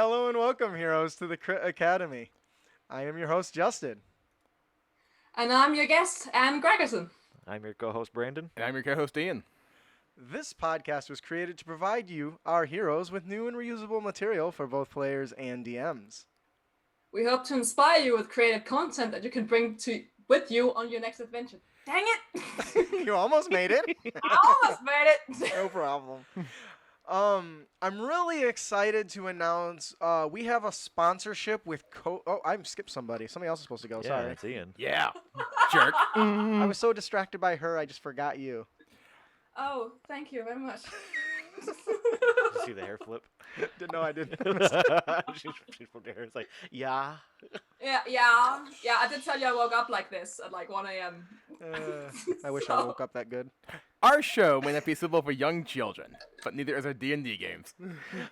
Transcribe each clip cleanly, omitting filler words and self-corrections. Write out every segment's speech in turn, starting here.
Hello and welcome, heroes, to the Crit Academy. I am your host, Justin. And I'm your guest, Anne Gregerson. I'm your co-host, Brandon. And I'm your co-host, Ian. This podcast was created to provide you, our heroes, with new and reusable material for both players and DMs. We hope to inspire you with creative content that you can bring with you on your next adventure. Dang it! You almost made it. I almost made it! No problem. I'm really excited to announce we have a sponsorship with I skipped somebody. Somebody else is supposed to go. Yeah, Sorry. that's Ian. Yeah. Jerk. I was so distracted by her, I just forgot you. Oh, thank you very much. Did you see the hair flip? No, I didn't. She flipped her hair. It's like, yeah. Yeah. I did tell you I woke up like this at like 1 a.m. I wish I woke up that good. Our show may not be suitable for young children, but neither is our D&D games.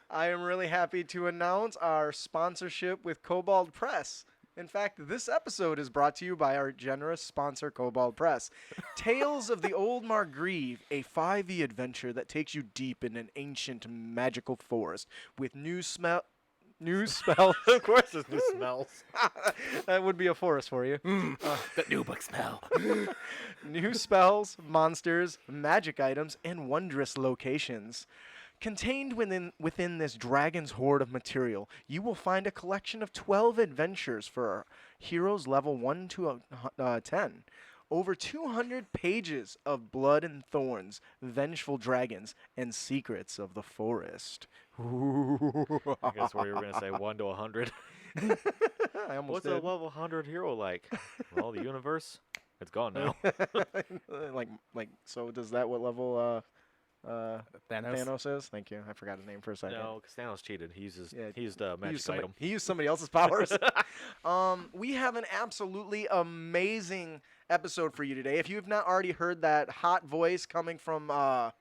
I am really happy to announce our sponsorship with Kobold Press. In fact, this episode is brought to you by our generous sponsor, Kobold Press. Tales of the Old Margrave, a 5e adventure that takes you deep in an ancient magical forest with new spells. Of course, there's new smells. That would be a forest for you. The new book smell. New spells, monsters, magic items, and wondrous locations. Contained within this dragon's hoard of material, you will find a collection of 12 adventures for heroes level 1 to 10. Over 200 pages of blood and thorns, vengeful dragons, and secrets of the forest. I guess where you were going to say 1 to 100. I almost What's did. a level 100 hero like? Well, the universe, it's gone now. So does that what level Thanos. Thanos is? Thank you. I forgot his name for a second. No, because Thanos cheated. He used He a magic used somebody- item. He used somebody else's powers. We have an absolutely amazing episode for you today. If you have not already heard that hot voice coming from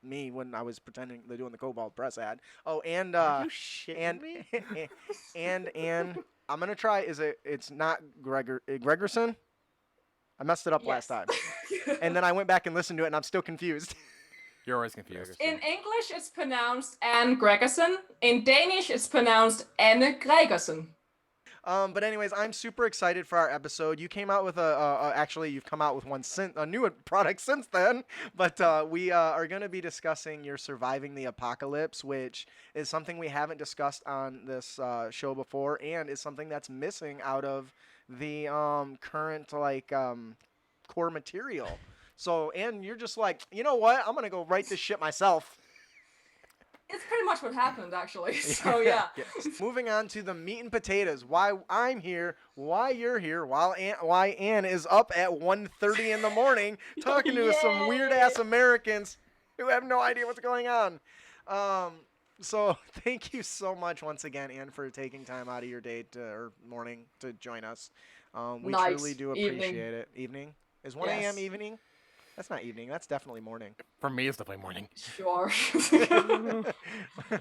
me when I was pretending they're doing the Kobold Press ad. Oh, and Are you shitting me? and I'm gonna try. It's not Gregerson? I messed it up last time, and then I went back and listened to it, and I'm still confused. You're always confused. In English, it's pronounced Anne Gregerson. In Danish, it's pronounced Anne Gregerson. But anyways, I'm super excited for our episode. You came out with actually, you've come out with a new product since then. But we are going to be discussing your Surviving the Apocalypse, which is something we haven't discussed on this show before, and is something that's missing out of the current core material. So, and you're just like, you know what? I'm going to go write this shit myself. It's pretty much what happened, actually. So, yeah. Moving on to the meat and potatoes. Why I'm here, why you're here, why Anne is up at 1:30 in the morning talking to some weird-ass Americans who have no idea what's going on. So thank you so much once again, Anne, for taking time out of your day or morning to join us. We truly do appreciate it. Evening? Is 1 a.m. evening? That's not evening. That's definitely morning. For me, it's definitely morning. Sure.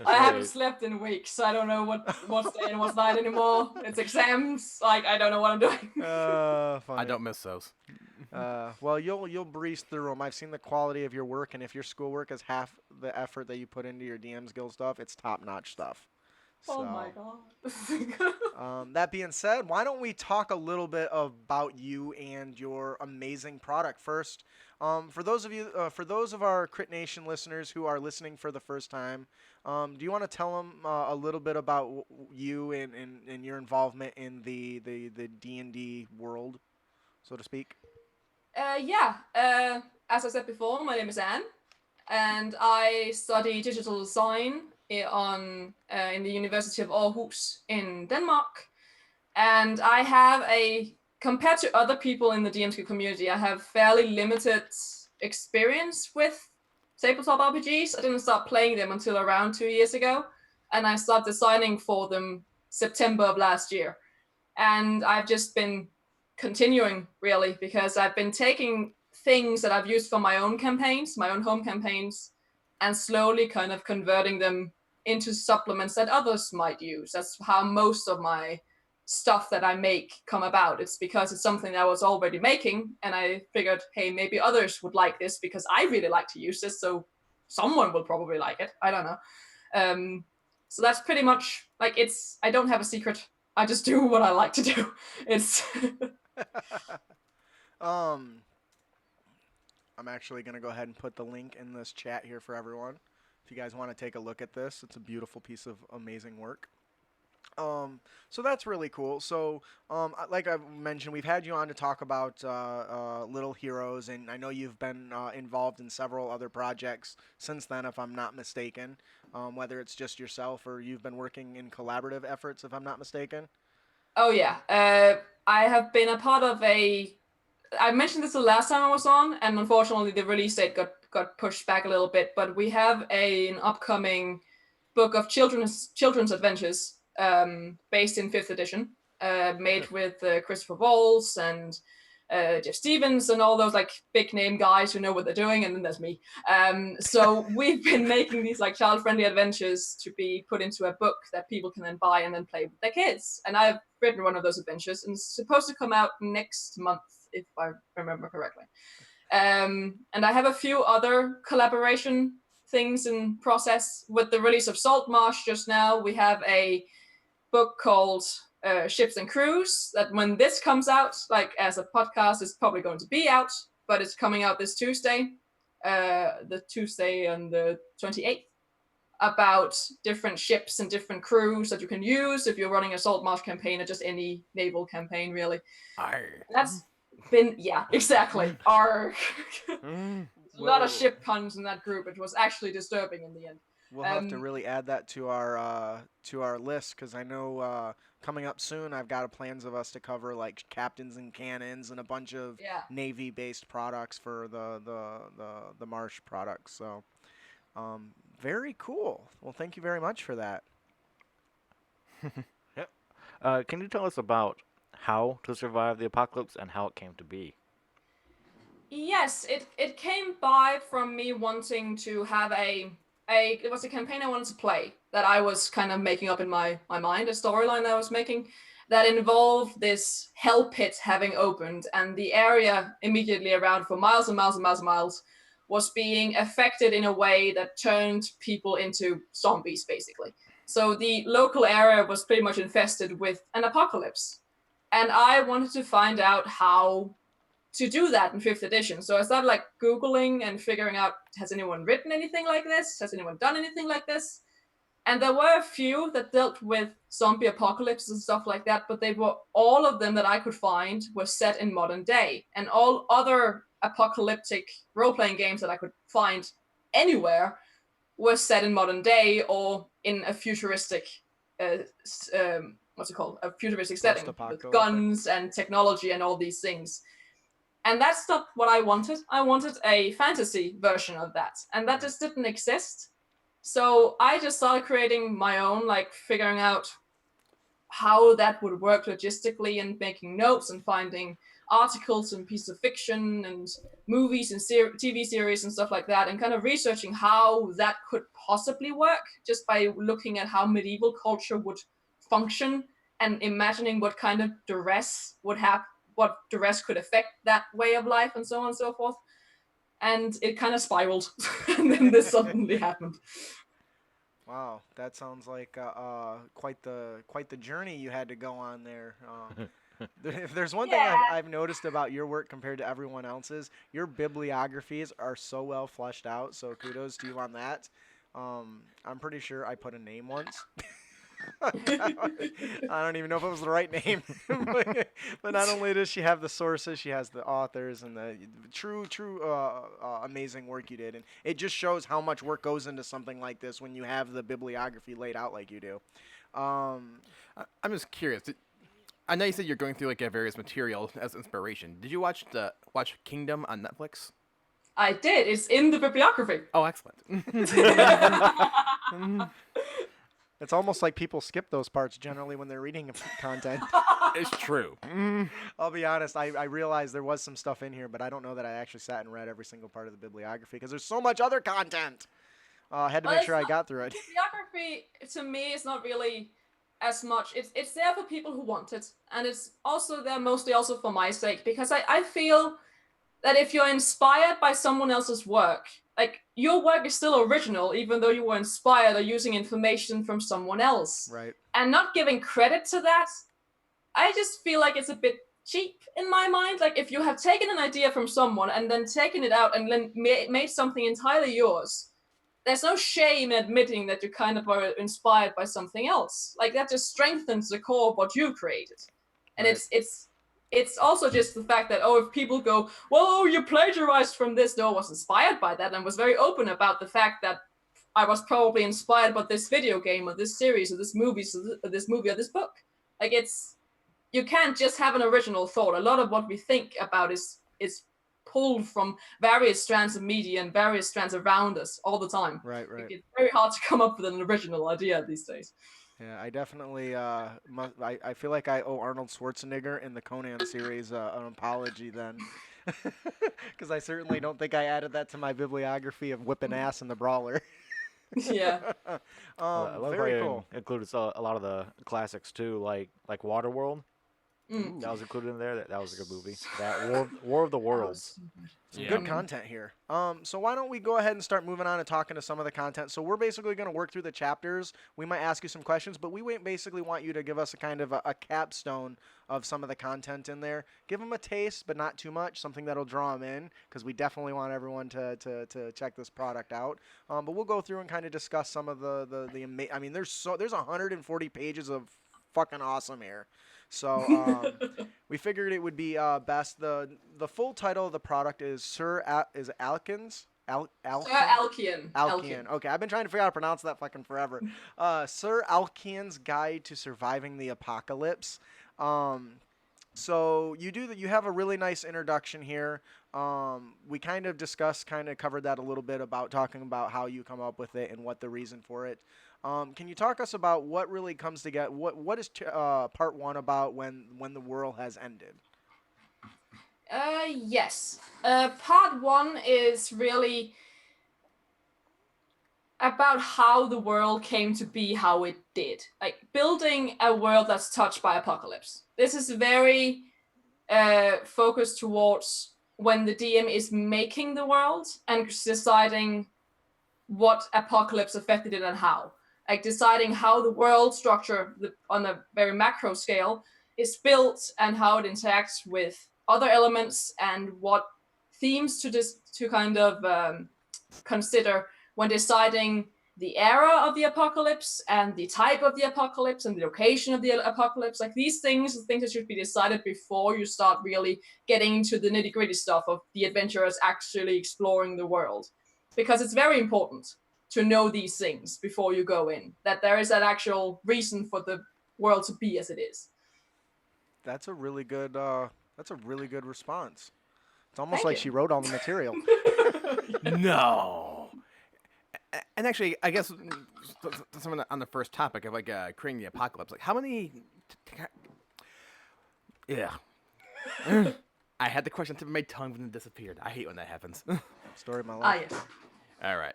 I haven't slept in weeks, so I don't know what's day and what's night anymore. It's exams. Like, I don't know what I'm doing. Funny. I don't miss those. Well, you'll breeze through them. I've seen the quality of your work, and if your schoolwork is half the effort that you put into your DM's Guild stuff, it's top-notch stuff. Oh my god. That being said, why don't we talk a little bit about you and your amazing product first? For those of our Crit Nation listeners who are listening for the first time, do you want to tell them a little bit about you and your involvement in the D&D world, so to speak? As I said before, my name is Anne, and I study digital design in the University of Aarhus in Denmark. And I have compared to other people in the DMC community, I have fairly limited experience with tabletop RPGs. I didn't start playing them until around 2 years ago, and I started designing for them September of last year. And I've just been continuing, really, because I've been taking things that I've used for my own campaigns, my own home campaigns, and slowly kind of converting them into supplements that others might use. That's how most of my stuff that I make come about. It's because it's something that I was already making, and I figured, hey, maybe others would like this because I really like to use this, so someone will probably like it. I don't know. So that's pretty much like I don't have a secret. I just do what I like to do. It's I'm actually gonna go ahead and put the link in this chat here for everyone. If you guys want to take a look at this, it's a beautiful piece of amazing work. So that's really cool. So, like I've mentioned, we've had you on to talk about Little Heroes, and I know you've been involved in several other projects since then, if I'm not mistaken. Whether it's just yourself or you've been working in collaborative efforts, if I'm not mistaken. oh yeah. I have been a part of I mentioned this the last time I was on, and unfortunately the release date got pushed back a little bit. But we have an upcoming book of children's adventures, based in 5th edition, made with Christopher Waltz and Jeff Stevens and all those like big name guys who know what they're doing, and then there's me. So we've been making these like child-friendly adventures to be put into a book that people can then buy and then play with their kids. And I've written one of those adventures, and it's supposed to come out next month, if I remember correctly. And I have a few other collaboration things in process. With the release of Saltmarsh just now, we have a book called Ships and Crews that when this comes out, like as a podcast, is probably going to be out, but it's coming out this Tuesday, the Tuesday on the 28th, about different ships and different crews that you can use if you're running a Saltmarsh campaign or just any naval campaign, really. Arr. That's been, yeah, exactly. Our a lot of Whoa. ship puns in that group. It was actually disturbing in the end. We'll have to really add that to our list, because I know coming up soon I've got plans of us to cover like captains and cannons and a bunch of Yeah. Navy-based products for the Marsh products. So very cool. Well, thank you very much for that. Can you tell us about how to survive the apocalypse and how it came to be? Yes, it came by from me wanting to have it was a campaign I wanted to play that I was kind of making up in my mind, a storyline that I was making that involved this hell pit having opened, and the area immediately around for miles and miles and miles and miles was being affected in a way that turned people into zombies, basically. So the local area was pretty much infested with an apocalypse. And I wanted to find out how to do that in 5th edition. So I started like Googling and figuring out, has anyone written anything like this? Has anyone done anything like this? And there were a few that dealt with zombie apocalypses and stuff like that, but all of them that I could find were set in modern day. And all other apocalyptic role-playing games that I could find anywhere were set in modern day or in a futuristic, what's it called? A futuristic setting with Post-apocalyptic. guns and technology and all these things. And that's not what I wanted. I wanted a fantasy version of that. And that just didn't exist. So I just started creating my own, like figuring out how that would work logistically and making notes and finding articles and pieces of fiction and movies and TV series and stuff like that, and kind of researching how that could possibly work just by looking at how medieval culture would function and imagining what kind of duress would happen, what duress could affect that way of life and so on and so forth. And it kind of spiraled and then this suddenly happened. Wow, that sounds like quite the journey you had to go on there. If there's one thing I've noticed about your work compared to everyone else's, your bibliographies are so well fleshed out. So kudos to you on that. I'm pretty sure I put a name once. I don't even know if it was the right name. But not only does she have the sources, she has the authors and the true amazing work you did. And it just shows how much work goes into something like this when you have the bibliography laid out like you do. I'm just curious. I know you said you're going through like various material as inspiration. Did you watch Kingdom on Netflix? I did. It's in the bibliography. Oh, excellent. It's almost like people skip those parts generally when they're reading content. It's true. I'll be honest, I realized there was some stuff in here, but I don't know that I actually sat and read every single part of the bibliography because there's so much other content. I had to make sure I got through it. Bibliography, to me, is not really as much. It's there for people who want it, and it's also there mostly also for my sake, because I feel that if you're inspired by someone else's work, like your work is still original, even though you were inspired or using information from someone else. Right. And not giving credit to that, I just feel like it's a bit cheap in my mind. Like if you have taken an idea from someone and then taken it out and then made something entirely yours, there's no shame in admitting that you kind of are inspired by something else. Like that just strengthens the core of what you created. And Right. it's also just the fact that, if people go, well, you plagiarized from this. No, I was inspired by that and was very open about the fact that I was probably inspired by this video game or this series or this movie or this book. Like you can't just have an original thought. A lot of what we think about is pulled from various strands of media and various strands around us all the time. Right. Like, it's very hard to come up with an original idea these days. Yeah, I definitely. I feel like I owe Arnold Schwarzenegger in the Conan series an apology then, because I certainly don't think I added that to my bibliography of whipping ass in the brawler. Yeah. I love Very how cool. you included a lot of the classics too, like Waterworld. Mm. That was included in there. That was a good movie. That War of the Worlds. Some Yeah. good content here. So why don't we go ahead and start moving on and talking to some of the content. So we're basically going to work through the chapters. We might ask you some questions, but we basically want you to give us a kind of a capstone of some of the content in there. Give them a taste, but not too much, something that'll draw them in, because we definitely want everyone to check this product out. But we'll go through and kind of discuss some of I mean, there's 140 pages of fucking awesome here. So we figured it would be best. The full title of the product is Sir Alkian's Sir Alkian. Alkian. Okay, I've been trying to figure out how to pronounce that fucking forever. Sir Alkian's Guide to Surviving the Apocalypse. So you have a really nice introduction here. We kind of covered that a little bit about talking about how you come up with it and what the reason for it. Can you talk us about what really comes together? What is part one about when the world has ended? Yes. Part one is really about how the world came to be how it did. Like building a world that's touched by apocalypse. This is very focused towards when the DM is making the world and deciding what apocalypse affected it and how. Like deciding how the world structure on a very macro scale is built and how it interacts with other elements and what themes to kind of consider when deciding the era of the apocalypse and the type of the apocalypse and the location of the apocalypse. Like these things that should be decided before you start really getting into the nitty-gritty stuff of the adventurers actually exploring the world. Because it's very important to know these things before you go in, that there is that actual reason for the world to be as it is. That's a really good response. It's almost Thank like you. she wrote all the material. No. And actually, I guess someone on the first topic of like creating the apocalypse, like how many? Yeah. I had the question to my tongue and it disappeared. I hate when that happens. Story of my life. Yes. All right.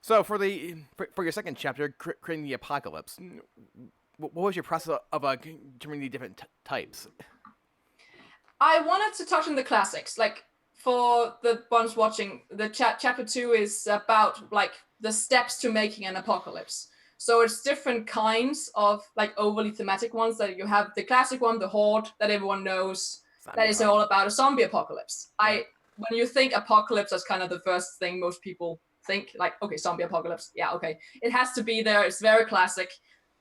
So for your second chapter, creating the apocalypse, what was your process of determining the different types? I wanted to touch on the classics. Like for the ones watching, the chapter 2 is about like the steps to making an apocalypse. So it's different kinds of like overly thematic ones that you have. The classic one, the Horde, that everyone knows. That is all about a zombie apocalypse. Right. When you think apocalypse, that's kind of the first thing most people think. Like, okay, zombie apocalypse. Yeah, okay. It has to be there. It's very classic.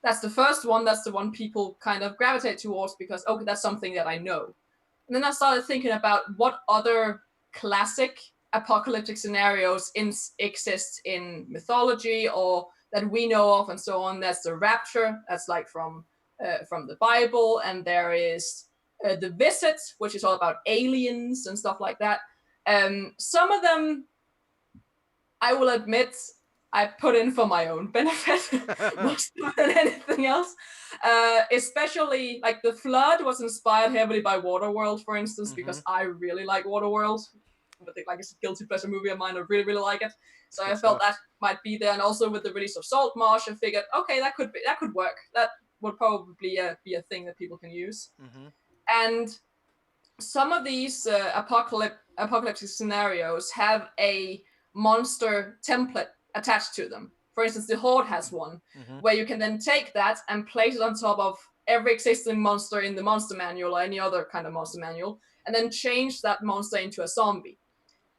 That's the first one. That's the one people kind of gravitate towards because, okay, that's something that I know. And then I started thinking about what other classic apocalyptic scenarios exist in mythology or that we know of and so on. That's the Rapture. That's like from the Bible. And there is the Visit, which is all about aliens and stuff like that. Some of them, I will admit, I put in for my own benefit more than anything else. Especially like the Flood was inspired heavily by Waterworld, for instance, because I really like Waterworld. I think like it's a guilty pleasure movie of mine. I really, really like it. So I felt that might be there. And also with the release of Saltmarsh, I figured, okay, that could work. That would probably be a thing that people can use. Mm-hmm. And some of these apocalyptic scenarios have a monster template attached to them. For instance, the Horde has one, where you can then take that and place it on top of every existing monster in the monster manual or any other kind of monster manual, and then change that monster into a zombie.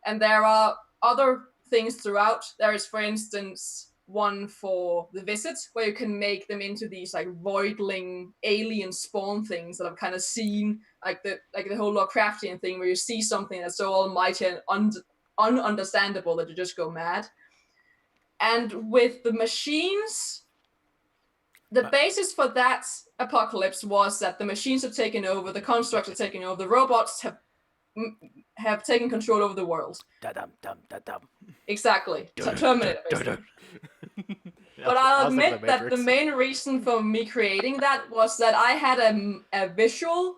And there are other things throughout. There is, for instance, one for the Visit, where you can make them into these like voidling alien spawn things that I've kind of seen, like the whole Lovecraftian thing, where you see something that's so almighty and ununderstandable that you just go mad. And with the machines, the basis for that apocalypse was that the machines have taken over, the constructs are taking over, the robots have taken control over the world. Da-dum, dum, da-dum. Exactly. Terminator, basically. But I'll admit that the main reason for me creating that was that I had a visual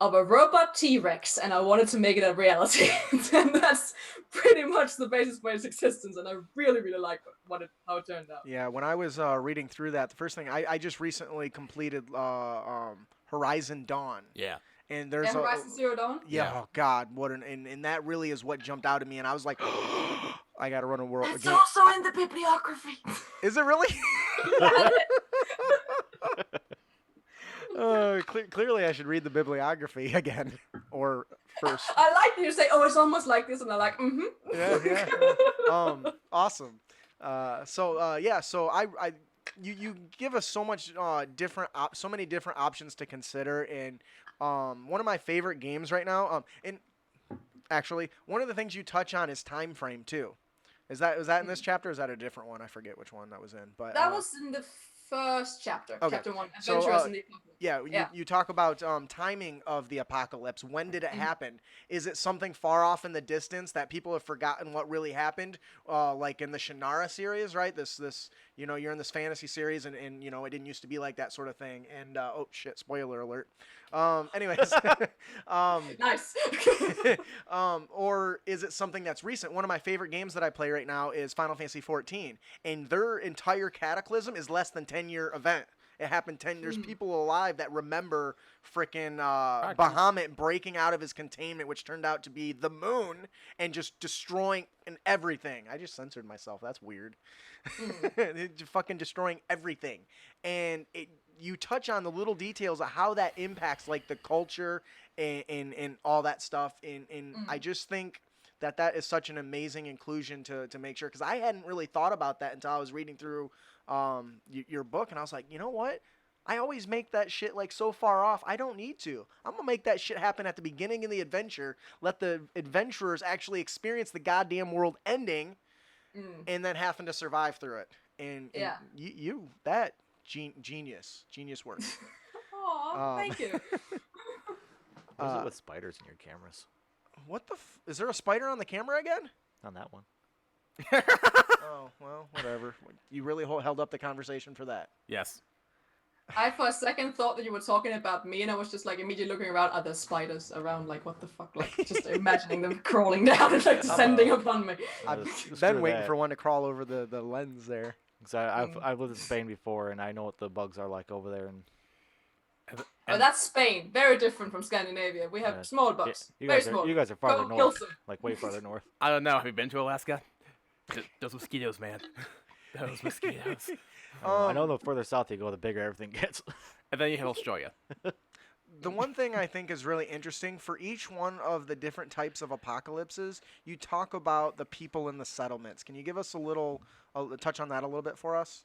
of a robot T-Rex, and I wanted to make it a reality. And that's pretty much the basis for its existence, and I really, really like how it turned out. Yeah, when I was reading through that, the first thing, I just recently completed Horizon Dawn. Yeah. And there's Horizon Zero Dawn? Yeah, oh God, and that really is what jumped out at me, and I was like, I gotta run a world. It's also in the bibliography. Is it really? Clearly, I should read the bibliography again, or first. I like that you say, "Oh, it's almost like this," and I'm like, Yeah. Awesome. So you give us so much so many different options to consider, and one of my favorite games right now. And actually, one of the things you touch on is time frame too. Was that in this chapter? Or is that a different one? I forget which one that was in. But that was in the first chapter, okay. Chapter 1, Adventures in the Apocalypse. Yeah, you talk about timing of the apocalypse. When did it happen? Is it something far off in the distance that people have forgotten what really happened? Like in the Shannara series, right? This you're in this fantasy series, and it didn't used to be like that sort of thing. And oh shit, spoiler alert. Anyways, nice. Or is it something that's recent? One of my favorite games that I play right now is Final Fantasy 14, and their entire cataclysm is less than 10-year event. It happened 10. There's people alive that remember frickin' Bahamut breaking out of his containment, which turned out to be the moon, and just destroying everything. I just censored myself. That's weird. Fucking destroying everything, and you touch on the little details of how that impacts like the culture and all that stuff. And I just think that is such an amazing inclusion to make sure, because I hadn't really thought about that until I was reading through your book, and I was like, you know what? I always make that shit like so far off. I don't need to. I'm gonna make that shit happen at the beginning of the adventure. Let the adventurers actually experience the goddamn world ending, and then having to survive through it. And you that genius work. Aw, thank you. What is it with spiders in your cameras? What the? Is there a spider on the camera again? On that one. Oh, well, whatever. You really held up the conversation for that. Yes. I for a second thought that you were talking about me, and I was just like immediately looking around at the spiders around, like what the fuck, like just imagining them crawling down and like descending upon me. I've been waiting for one to crawl over the lens there. Because I've lived in Spain before, and I know what the bugs are like over there. And Oh, that's Spain. Very different from Scandinavia. We have small bugs. you Very guys small. you guys are farther Kill north, some. like way farther north. I don't know. Have you been to Alaska? Those mosquitoes, man. Those mosquitoes. I know the further south you go, the bigger everything gets. And then you have Australia. The one thing I think is really interesting, for each one of the different types of apocalypses, you talk about the people in the settlements. Can you give us a touch on that a little bit for us?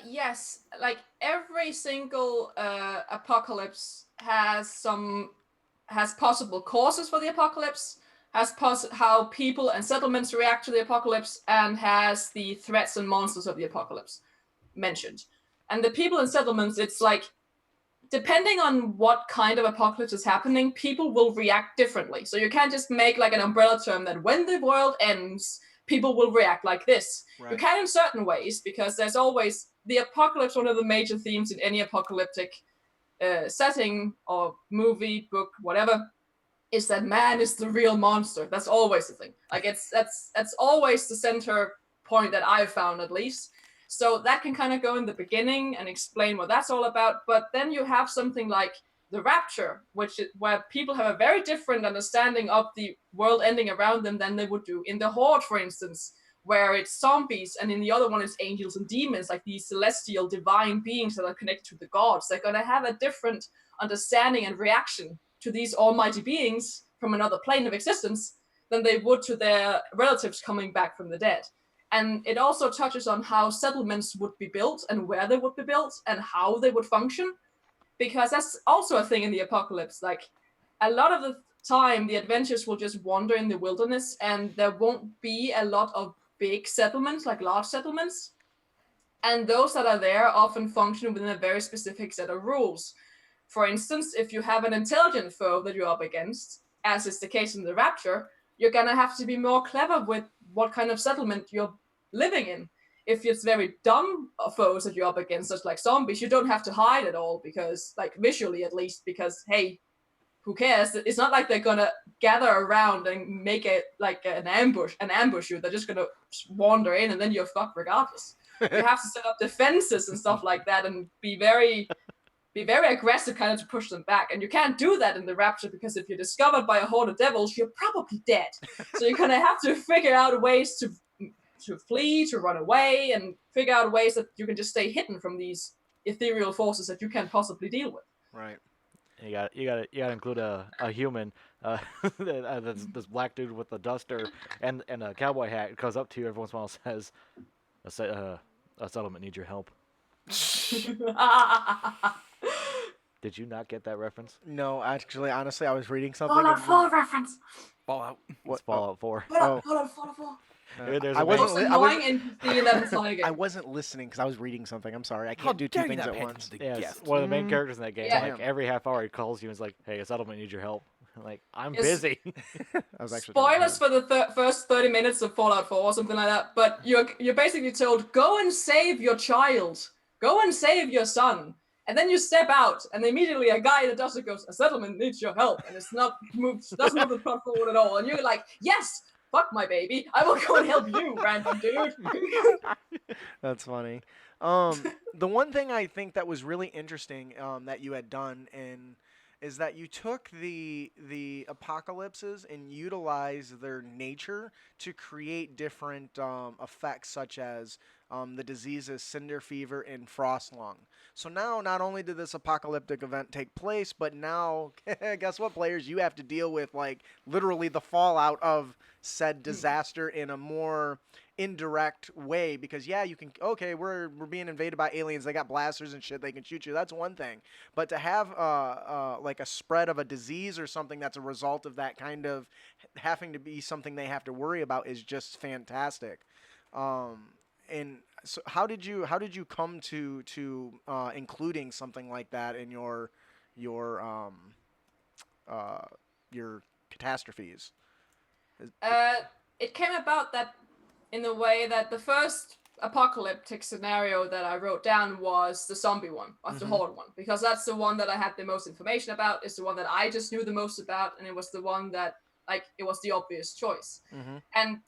Yes. Like every single apocalypse has possible causes for the apocalypse, has how people and settlements react to the apocalypse, and has the threats and monsters of the apocalypse mentioned. And the people and settlements, it's like, depending on what kind of apocalypse is happening, people will react differently. So you can't just make like an umbrella term that when the world ends, people will react like this. Right. You can in certain ways, because there's always the apocalypse. One of the major themes in any apocalyptic setting or movie, book, whatever, is that man is the real monster. That's always the thing. Like that's always the center point that I've found, at least. So that can kind of go in the beginning and explain what that's all about. But then you have something like the Rapture, where people have a very different understanding of the world ending around them than they would do in the Horde, for instance, where it's zombies, and in the other one it's angels and demons, like these celestial divine beings that are connected to the gods. They're going to have a different understanding and reaction to these almighty beings from another plane of existence than they would to their relatives coming back from the dead. And it also touches on how settlements would be built and where they would be built and how they would function, because that's also a thing in the apocalypse. Like, a lot of the time, the adventurers will just wander in the wilderness, and there won't be a lot of big settlements, like large settlements. And those that are there often function within a very specific set of rules. For instance, if you have an intelligent foe that you're up against, as is the case in the Rapture, you're gonna have to be more clever with what kind of settlement you're living in. If it's very dumb foes that you're up against, such like zombies, you don't have to hide at all, because, like, visually at least, because, hey, who cares? It's not like they're gonna gather around and make it like an ambush you. They're just gonna wander in, and then you're fucked regardless. You have to set up defenses and stuff like that, and be very aggressive, kind of, to push them back. And you can't do that in the Rapture, because if you're discovered by a horde of devils, you're probably dead. So you're gonna have to figure out ways to flee, to run away, and figure out ways that you can just stay hidden from these ethereal forces that you can't possibly deal with. Right. You got to include a human, this black dude with a duster and a cowboy hat goes up to you every once in a while and says, "A settlement needs your help." Did you not get that reference? No, actually, honestly, I was reading something. Fallout 4 reference. Fallout. It's Fallout 4. Fallout 4. There's I a wasn't. main- Annoying NPC in that entire game. I wasn't listening because I was reading something. I'm sorry. I How can't do two dare you things not at pay once. attention to Yeah, it's guests? one of the main characters in that game. Yeah. Like, every half hour he calls you and is like, "Hey, a settlement needs your help." Like, I'm Yes. busy. I was actually. Spoilers for the first 30 minutes of Fallout 4 or something like that, but you're basically told, go and save your child. Go and save your son. And then you step out, and immediately a guy in a duster goes, "A settlement needs your help," and doesn't move the plot forward at all. And you're like, yes, fuck my baby, I will go and help you, random dude. That's funny. The one thing I think that was really interesting that you had done is that you took the apocalypses and utilized their nature to create different effects, such as the diseases cinder fever and frost lung. So now, not only did this apocalyptic event take place, but now, guess what, players? You have to deal with, like, literally the fallout of said disaster in a more indirect way. Because yeah, you can, okay, we're being invaded by aliens. They got blasters and shit. They can shoot you. That's one thing. But to have like a spread of a disease or something that's a result of that kind of having to be something they have to worry about is just fantastic. And so how did you come to including something like that in your catastrophes? It came about that in the way that the first apocalyptic scenario that I wrote down was the zombie one, of the Horde one, because that's the one that I had the most information about. It's the one that I just knew the most about, and it was the one that, like, it was the obvious choice. And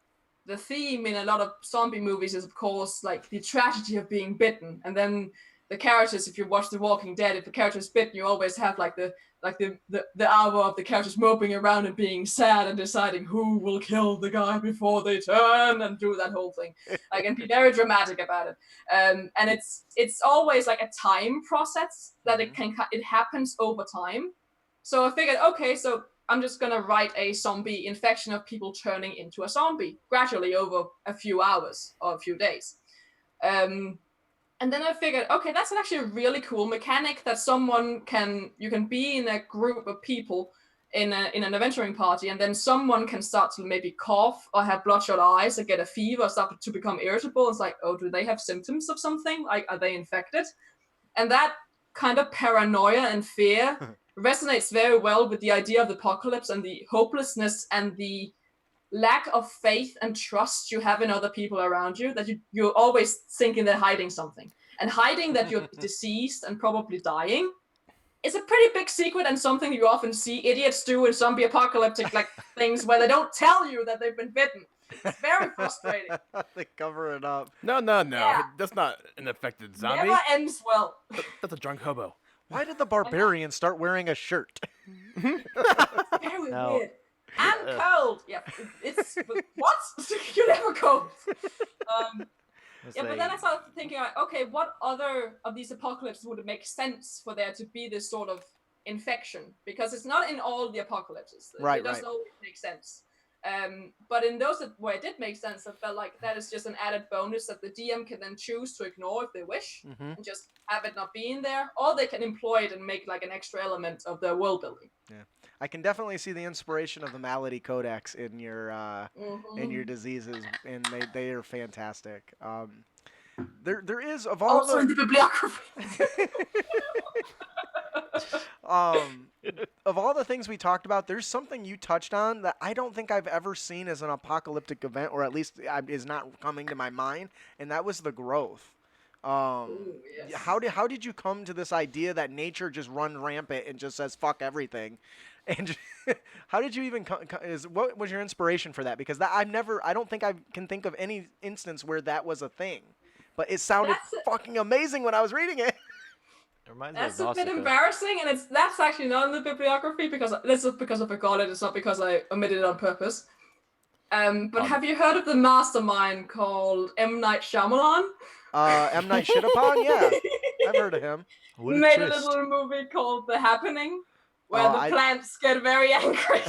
the theme in a lot of zombie movies is, of course, like, the tragedy of being bitten. And then the characters, if you watch The Walking Dead, if the character is bitten, you always have like the hour of the characters moping around and being sad and deciding who will kill the guy before they turn and do that whole thing, like, and be very dramatic about it. And it's always like a time process that it happens over time. So I figured, okay, so I'm just gonna write a zombie infection of people turning into a zombie gradually over a few hours or a few days. And then I figured, okay, that's actually a really cool mechanic that you can be in a group of people in an adventuring party, and then someone can start to maybe cough or have bloodshot eyes or get a fever, start to become irritable. It's like, oh, do they have symptoms of something? Like, are they infected? And that kind of paranoia and fear resonates very well with the idea of the apocalypse and the hopelessness and the lack of faith and trust you have in other people around you, that you're always thinking they're hiding something. And hiding that you're deceased and probably dying is a pretty big secret, and something you often see idiots do in zombie apocalyptic like things where they don't tell you that they've been bitten. It's very frustrating. They cover it up. No. Yeah. That's not an affected zombie. Never ends well. That's a drunk hobo. Why did the barbarian start wearing a shirt? Very Now- weird. And cold. Yeah, it's what? You're never cold. Let's Yeah, but say- then I started thinking, like, okay, what other of these apocalypses would it make sense for there to be this sort of infection? Because it's not in all the apocalypses. Right, It doesn't right. always make sense. But in those where it did make sense, I felt like that is just an added bonus that the DM can then choose to ignore if they wish, Mhm. and just have it not be in there, or they can employ it and make like an extra element of their world building. I can definitely see the inspiration of the malady codex in your diseases, and they are fantastic. There is of all Also in the bibliography. of all the things we talked about, there's something you touched on that I don't think I've ever seen as an apocalyptic event, or at least is not coming to my mind, and that was the growth. Ooh, yes. How did you come to this idea that nature just runs rampant and just says fuck everything? And how did you even what was your inspiration for that? Because I don't think I can think of any instance where that was a thing, but it sounded fucking amazing when I was reading it. It reminds That's me a of bit Nausicaa. embarrassing, and that's actually not in the bibliography because this is because I forgot it. It's not because I omitted it on purpose. But have you heard of the mastermind called M. Night Shyamalan? M. Night Shyamalan, yeah, I've heard of him. What Made a twist. little movie called The Happening, where Oh, the plants get very angry.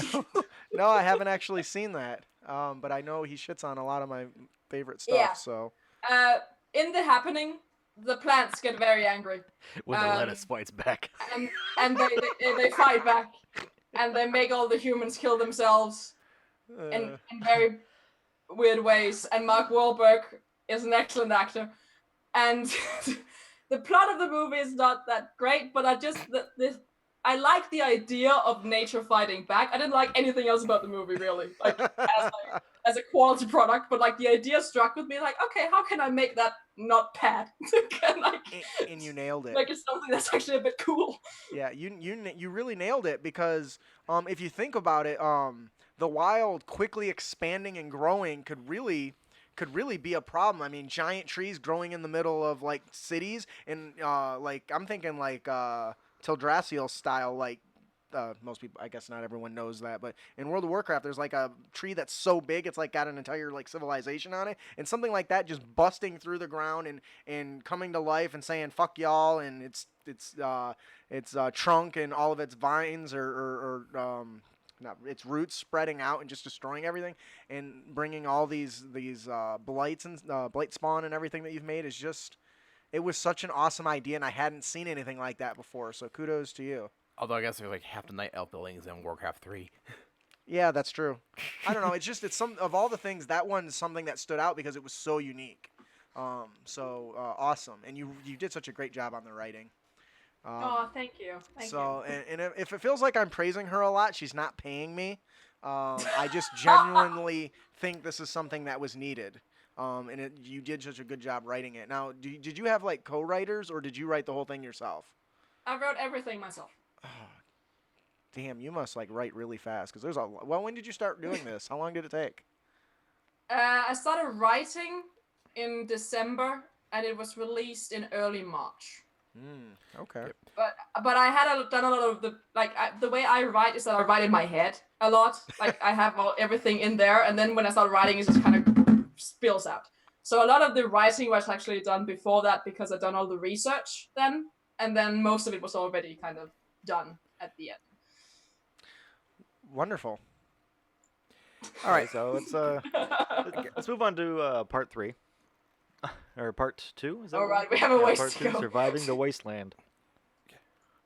No, I haven't actually seen that, but I know he shits on a lot of my favorite stuff. Yeah. So In The Happening, the plants get very angry, When the lettuce fights back. and they fight back, and they make all the humans kill themselves in very weird ways. And Mark Wahlberg is an excellent actor, and the plot of the movie is not that great, but I like the idea of nature fighting back. I didn't like anything else about the movie really, like as a quality product, but like the idea struck with me, like, okay, how can I make that not bad? and you nailed it. Make it something that's actually a bit cool. Yeah, you really nailed it because if you think about it, the wild quickly expanding and growing could really be a problem. I mean, giant trees growing in the middle of like cities, and like I'm thinking like Teldrassil style, like most people, I guess not everyone knows that, but in World of Warcraft, there's like a tree that's so big it's like got an entire like civilization on it, and something like that just busting through the ground and coming to life and saying fuck y'all, and its trunk and all of its vines or not its roots spreading out and just destroying everything, and bringing all these blights and blight spawn and everything that you've made is just. It was such an awesome idea, and I hadn't seen anything like that before. So kudos to you. Although I guess there's like half the night elf buildings in Warcraft 3. Yeah, that's true. I don't know. It's some of all the things, that one's something that stood out because it was so unique. Awesome, and you did such a great job on the writing. Oh, thank you. Thank you. And if it feels like I'm praising her a lot, she's not paying me. I just genuinely think this is something that was needed. And you did such a good job writing it. Now, did you have like co-writers, or did you write the whole thing yourself? I wrote everything myself. Damn, you must like write really fast because there's well, when did you start doing this? How long did it take? I started writing in December, and it was released in early March. Okay. But I had done a lot of the way I write is that I write in my head a lot. Like I have everything in there, and then when I start writing, it just kind of spills out. So a lot of the writing was actually done before that because I'd done all the research then, and then most of it was already kind of done at the end. Wonderful. All right, so let's move on to part 3. Or part 2, is that? All right, we have a ways part to 2, go. Surviving the Wasteland.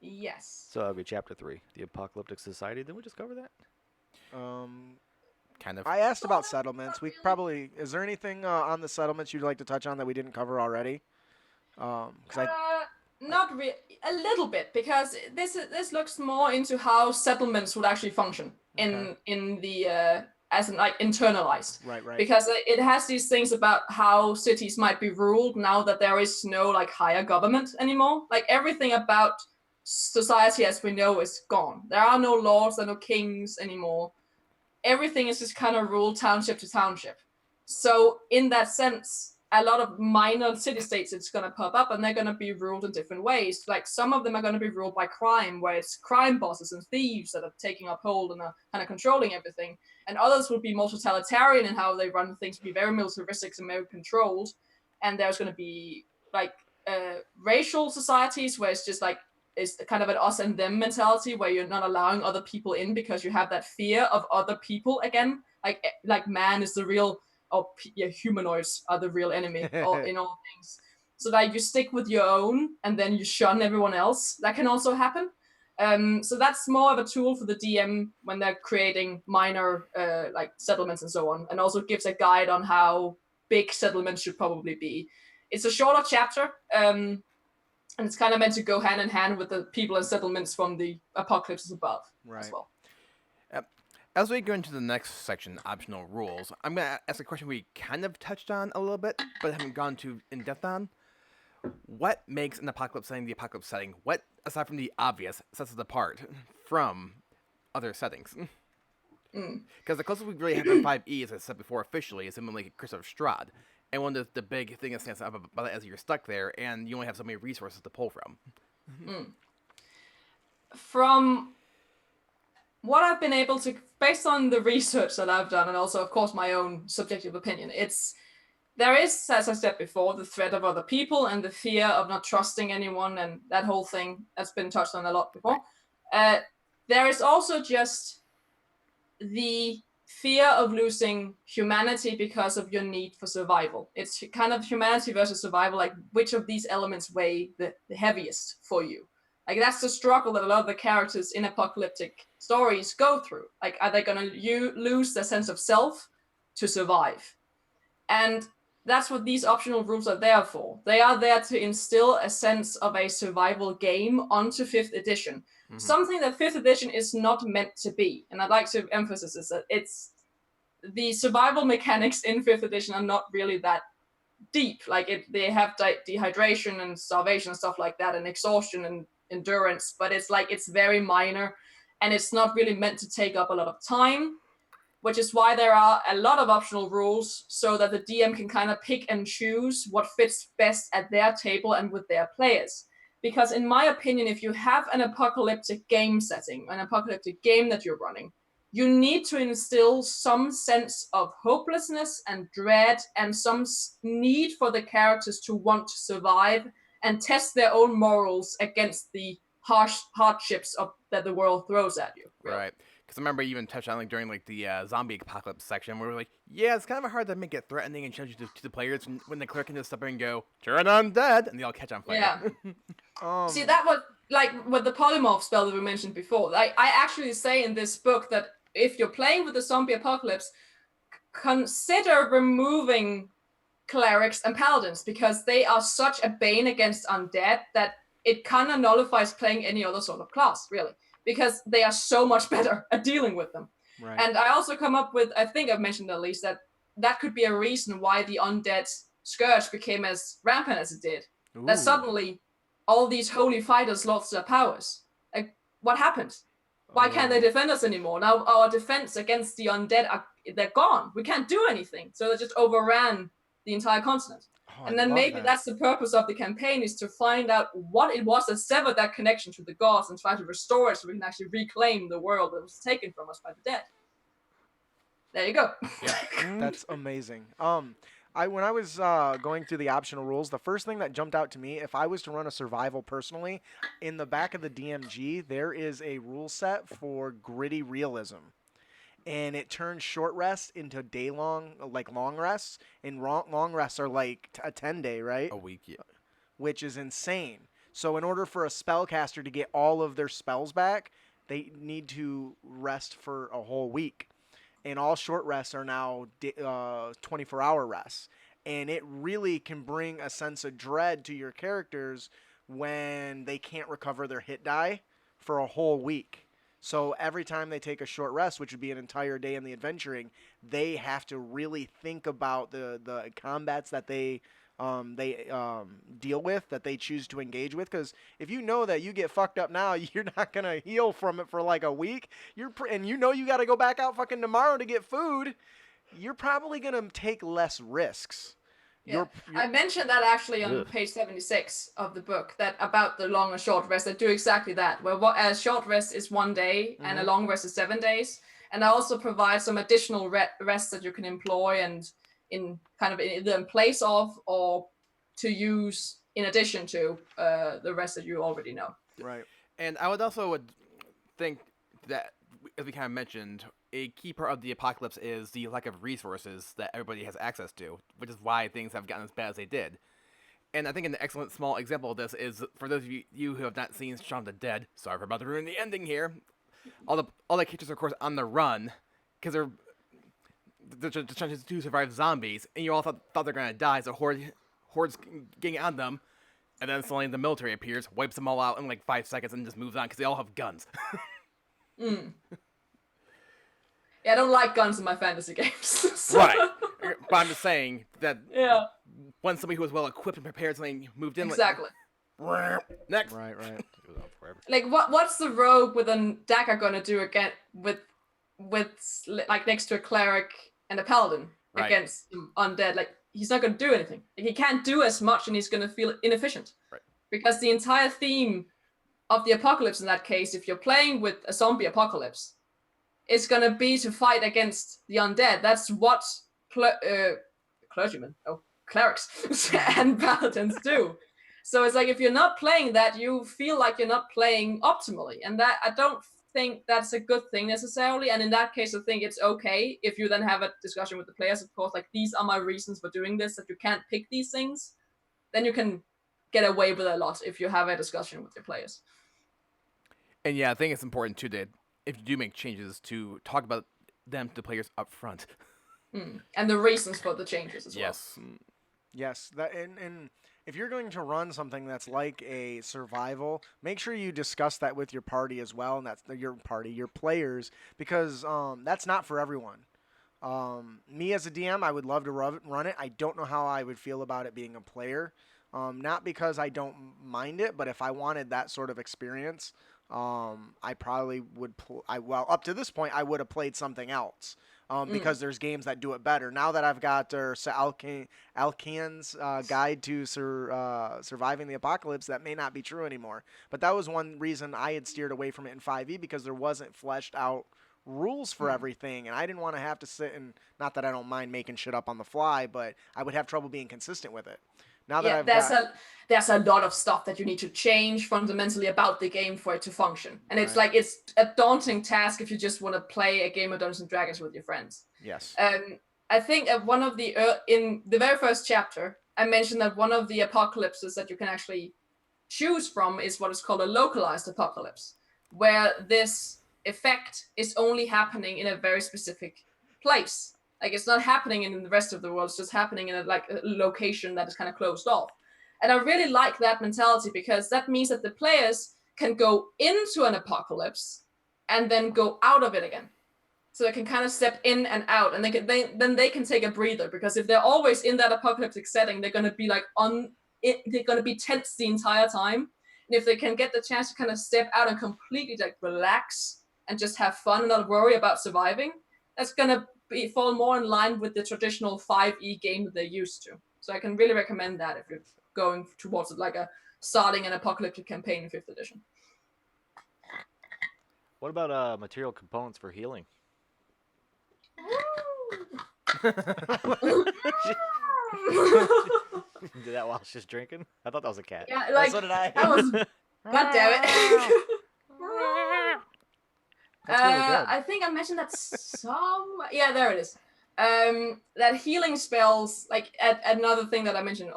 Yes. So that'll be chapter 3, the Apocalyptic Society. Didn't we just cover that? Kind of. I asked about settlements. We probably is there anything on the settlements you'd like to touch on that we didn't cover already? Not really. A little bit, because this looks more into how settlements would actually function in the as in like internalized. Right. Because it has these things about how cities might be ruled now that there is no like higher government anymore. Like everything about society as we know is gone. There are no laws, there are no kings anymore. Everything is just kind of ruled township to township. So in that sense, a lot of minor city-states it's going to pop up, and they're going to be ruled in different ways. Like some of them are going to be ruled by crime, where it's crime bosses and thieves that are taking up hold and are kind of controlling everything. And others will be more totalitarian in how they run things, be very militaristic and very controlled. And there's going to be like racial societies where it's just like it's kind of an us and them mentality, where you're not allowing other people in because you have that fear of other people again. Like man is the real, or humanoids are the real enemy in all things. So like you stick with your own and then you shun everyone else. That can also happen. So that's more of a tool for the DM when they're creating minor like settlements and so on, and also gives a guide on how big settlements should probably be. It's a shorter chapter, and it's kind of meant to go hand in hand with the people and settlements from the apocalypses above as well. As we go into the next section, optional rules, I'm going to ask a question we kind of touched on a little bit, but haven't gone too in-depth on. What makes an apocalypse setting the apocalypse setting? What, aside from the obvious, sets it apart from other settings? Because the closest we really have to 5e, as I said before officially, is something like Curse of Strahd. And one of the big thing that stands out about it is you're stuck there, and you only have so many resources to pull from. From what I've been able to, based on the research that I've done, and also, of course, my own subjective opinion, there is, as I said before, the threat of other people and the fear of not trusting anyone, and that whole thing that's been touched on a lot before. There is also just the fear of losing humanity because of your need for survival. It's kind of humanity versus survival, like which of these elements weigh the heaviest for you? Like that's the struggle that a lot of the characters in apocalyptic stories go through. Like, are they going to lose their sense of self to survive? And that's what these optional rules are there for. They are there to instill a sense of a survival game onto 5th edition. Something that 5th edition is not meant to be. And I'd like to emphasize is that the survival mechanics in 5th edition are not really that deep. Like they have dehydration and starvation and stuff like that, and exhaustion and endurance, but it's very minor, and it's not really meant to take up a lot of time, which is why there are a lot of optional rules, so that the DM can kind of pick and choose what fits best at their table and with their players. Because in my opinion, if you have an apocalyptic game setting, an apocalyptic game that you're running, you need to instill some sense of hopelessness and dread and some need for the characters to want to survive and test their own morals against the hardships that the world throws at you. Really. Right. Because I remember you even touched on during the zombie apocalypse section where we're like, yeah, it's kind of hard to make it threatening and challenging to the players when the clerk can just step in and go, turn on dead, and they all catch on fire. Yeah. See, that was like with the polymorph spell that we mentioned before. I actually say in this book that if you're playing with the zombie apocalypse, consider removing clerics and paladins, because they are such a bane against undead that it kind of nullifies playing any other sort of class, really, because they are so much better at dealing with them. Right. And I also come up with, I think I've mentioned at least, that could be a reason why the undead scourge became as rampant as it did. Ooh. That suddenly all these holy fighters lost their powers. Like, what happened? Why can't they defend us anymore? Now our defense against the undead, they're gone. We can't do anything. So they just overran the entire continent. And then maybe that's the purpose of the campaign, is to find out what it was that severed that connection to the gods and try to restore it so we can actually reclaim the world that was taken from us by the dead. There you go. Yeah. That's amazing. When I was going through the optional rules, the first thing that jumped out to me, if I was to run a survival personally, in the back of the DMG, there is a rule set for gritty realism. And it turns short rests into day-long, like long rests, and long rests are like a 10-day, right? A week, yeah. Which is insane. So in order for a spellcaster to get all of their spells back, they need to rest for a whole week. And all short rests are now 24-hour rests. And it really can bring a sense of dread to your characters when they can't recover their hit die for a whole week. So every time they take a short rest, which would be an entire day in the adventuring, they have to really think about the combats that they deal with, that they choose to engage with. Because if you know that you get fucked up now, you're not going to heal from it for like a week, and you know you got to go back out fucking tomorrow to get food, you're probably going to take less risks. Yeah. I mentioned that actually on page 76 of the book, that about the long and short rest. I do exactly that, where a short rest is 1 day and a long rest is 7 days. And I also provide some additional rest that you can employ and in kind of either in place of or to use in addition to the rest that you already know. Right. And I would also think that, as we kind of mentioned, a key part of the apocalypse is the lack of resources that everybody has access to, which is why things have gotten as bad as they did. And I think an excellent small example of this is, for those of you who have not seen Shaun of the Dead, sorry for about to ruin the ending here, all the characters are, of course, on the run, because they're trying to survive zombies, and you all thought they're going to die, so hordes getting on them, and then suddenly the military appears, wipes them all out in like 5 seconds, and just moves on, because they all have guns. Yeah, I don't like guns in my fantasy games. So. Right. But I'm just saying that yeah. When somebody who was well equipped and prepared suddenly moved in, exactly. Like, next. Right. Like, what's the rogue with a dagger gonna do again with like next to a cleric and a paladin against undead? Like, he's not gonna do anything. Like, he can't do as much, and he's gonna feel inefficient. Right. Because the entire theme of the apocalypse in that case, if you're playing with a zombie apocalypse, it's gonna be to fight against the undead. That's what clerics and paladins do. So it's like, if you're not playing that, you feel like you're not playing optimally, and that I don't think that's a good thing necessarily. And in that case, I think it's okay if you then have a discussion with the players, of course, like, these are my reasons for doing this, that you can't pick these things. Then you can get away with a lot if you have a discussion with your players. And yeah, I think it's important too that if you do make changes, to talk about them to the players up front. And the reasons for the changes as well. Yes. That and if you're going to run something that's like a survival, make sure you discuss that with your party as well, and that's your players, because that's not for everyone. Me as a DM, I would love to run it. I don't know how I would feel about it being a player. Not because I don't mind it, but if I wanted that sort of experience, I probably would up to this point, I would have played something else. Because there's games that do it better. Now that I've got Sir Alkian's guide to surviving the apocalypse, that may not be true anymore. But that was one reason I had steered away from it in 5e, because there wasn't fleshed out rules for everything, and I didn't want to have to sit and, not that I don't mind making shit up on the fly, but I would have trouble being consistent with it. Now that there's a lot of stuff that you need to change fundamentally about the game for it to function, and it's like, it's a daunting task if you just want to play a game of Dungeons and Dragons with your friends. Yes. I think one of the in the very first chapter, I mentioned that one of the apocalypses that you can actually choose from is what is called a localized apocalypse, where this effect is only happening in a very specific place. Like, it's not happening in the rest of the world, it's just happening in a location that is kind of closed off. And I really like that mentality, because that means that the players can go into an apocalypse and then go out of it again. So they can kind of step in and out, and then they can take a breather, because if they're always in that apocalyptic setting, they're going to be like they're going to be tense the entire time. And if they can get the chance to kind of step out and completely like relax and just have fun and not worry about surviving, that's going to fall more in line with the traditional 5e game that they're used to. So I can really recommend that if you're going towards it, like starting an apocalyptic campaign in 5th edition. What about material components for healing? Did that while she's drinking? I thought that was a cat. Yeah, like, so did I. That was, God damn it. That's really good. I think I mentioned that yeah, there it is. That healing spells, like, another thing that I mentioned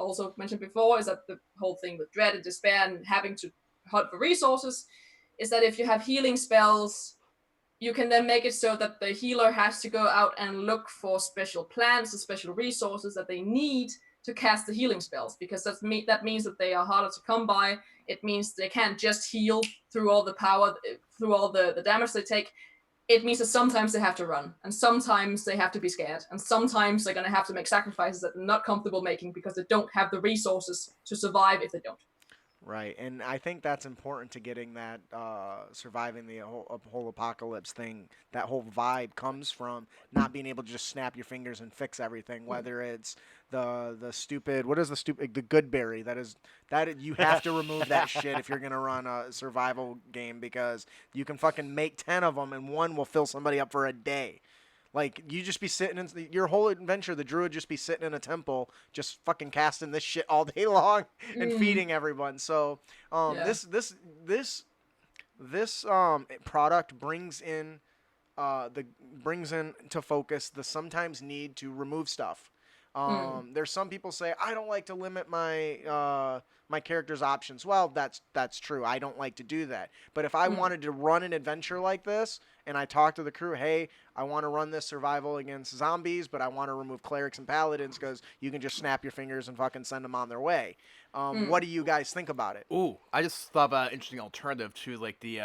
before, is that the whole thing with dread and despair and having to hunt for resources, is that if you have healing spells, you can then make it so that the healer has to go out and look for special plants and special resources that they need to cast the healing spells, because that means that they are harder to come by. It means they can't just heal through all the power, through all the damage they take. It means that sometimes they have to run, and sometimes they have to be scared, and sometimes they're going to have to make sacrifices that they're not comfortable making because they don't have the resources to survive if they don't. Right, and I think that's important to getting that surviving the whole apocalypse thing. That whole vibe comes from not being able to just snap your fingers and fix everything. Whether it's the stupid, what is the stupid, the good berry, you have to remove that shit if you're gonna run a survival game, because you can fucking make 10 of them and one will fill somebody up for a day. Like, you just be sitting in your whole adventure, the druid just be sitting in a temple, just fucking casting this shit all day long and feeding everyone. So, Yeah. this product brings in to focus the sometimes need to remove stuff. There's some people say I don't like to limit my character's options. Well, that's true. I don't like to do that. But if I wanted to run an adventure like this and I talk to the crew, hey, I want to run this survival against zombies, but I want to remove clerics and paladins because you can just snap your fingers and fucking send them on their way. What do you guys think about it? Ooh, I just thought of an interesting alternative to like the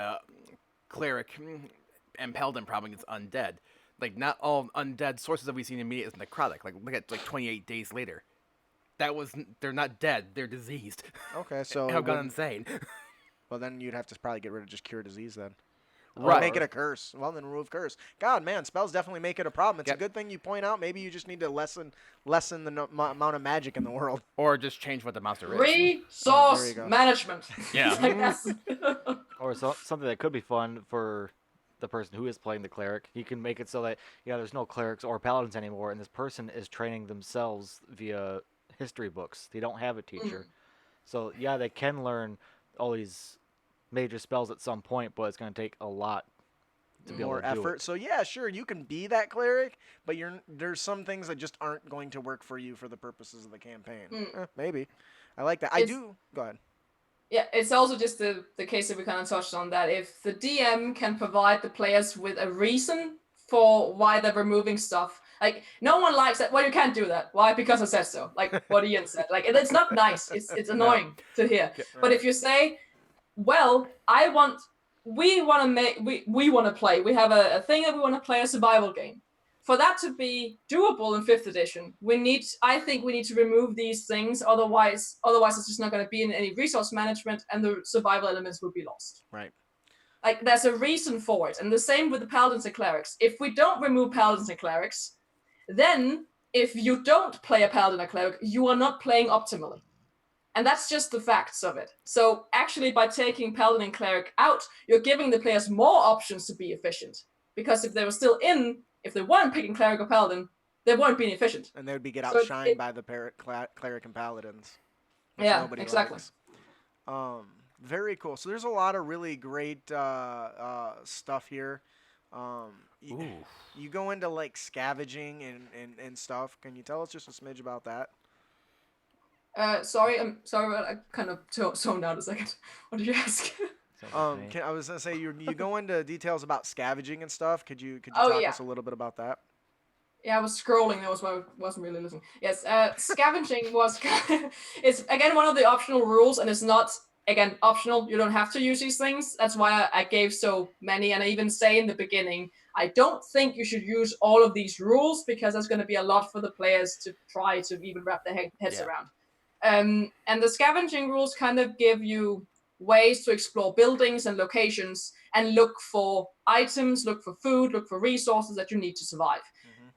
cleric and paladin problem against undead. Like, not all undead sources that we've seen in media is necrotic. Like, look at like 28 days later. They're not dead, they're diseased. Okay, so Have gone insane. well, then you'd have to probably get rid of just cure disease then. Right. Or make it a curse. Well, then remove curse. God, man, spells definitely make it a problem. It's a good thing you point out. Maybe you just need to lessen the amount of magic in the world. Or just change what the monster is. Resource go. management. Yeah. It's like that's Or something that could be fun for the person who is playing the cleric. He can make it so that there's no clerics or paladins anymore, and this person is training themselves via history books. They don't have a teacher, so they can learn all these major spells at some point, but it's going to take a lot to be More able to do effort. it. So yeah, sure, you can be that cleric, but there's some things that just aren't going to work for you for the purposes of the campaign. Maybe. I like that. Go ahead. Yeah, it's also just the case that we kind of touched on, that if the DM can provide the players with a reason for why they're removing stuff. Like, no one likes that. Well, you can't do that. Why? Because I said so. Like what Ian said. Like, it's not nice. It's annoying to hear. But if you say, well, we want to play. We have a thing that we want to play, a survival game. For that to be doable in 5th edition, I think we need to remove these things. Otherwise it's just not going to be in any resource management, and the survival elements will be lost. Right. Like, there's a reason for it. And the same with the paladins and clerics. If we don't remove paladins and clerics, then if you don't play a paladin or cleric, you are not playing optimally. And that's just the facts of it. So actually, by taking paladin and cleric out, you're giving the players more options to be efficient. Because if they were still if they weren't picking cleric or paladin, they weren't being efficient. And they would be outshined by the cleric and paladins. Yeah, exactly. Likes. Very cool. So there's a lot of really great stuff here. You go into like scavenging and stuff. Can you tell us just a smidge about that? Sorry, I kind of zoned out a second. What did you ask? I was gonna say you go into details about scavenging and stuff. Could you talk us a little bit about that? Yeah, I was scrolling. That was why I wasn't really listening. Yes, scavenging was it's again one of the optional rules, and it's not optional. You don't have to use these things. That's why I gave so many, and I even say in the beginning, I don't think you should use all of these rules, because there's going to be a lot for the players to try to even wrap their heads around. And the scavenging rules kind of give you ways to explore buildings and locations and look for items, look for food, look for resources that you need to survive.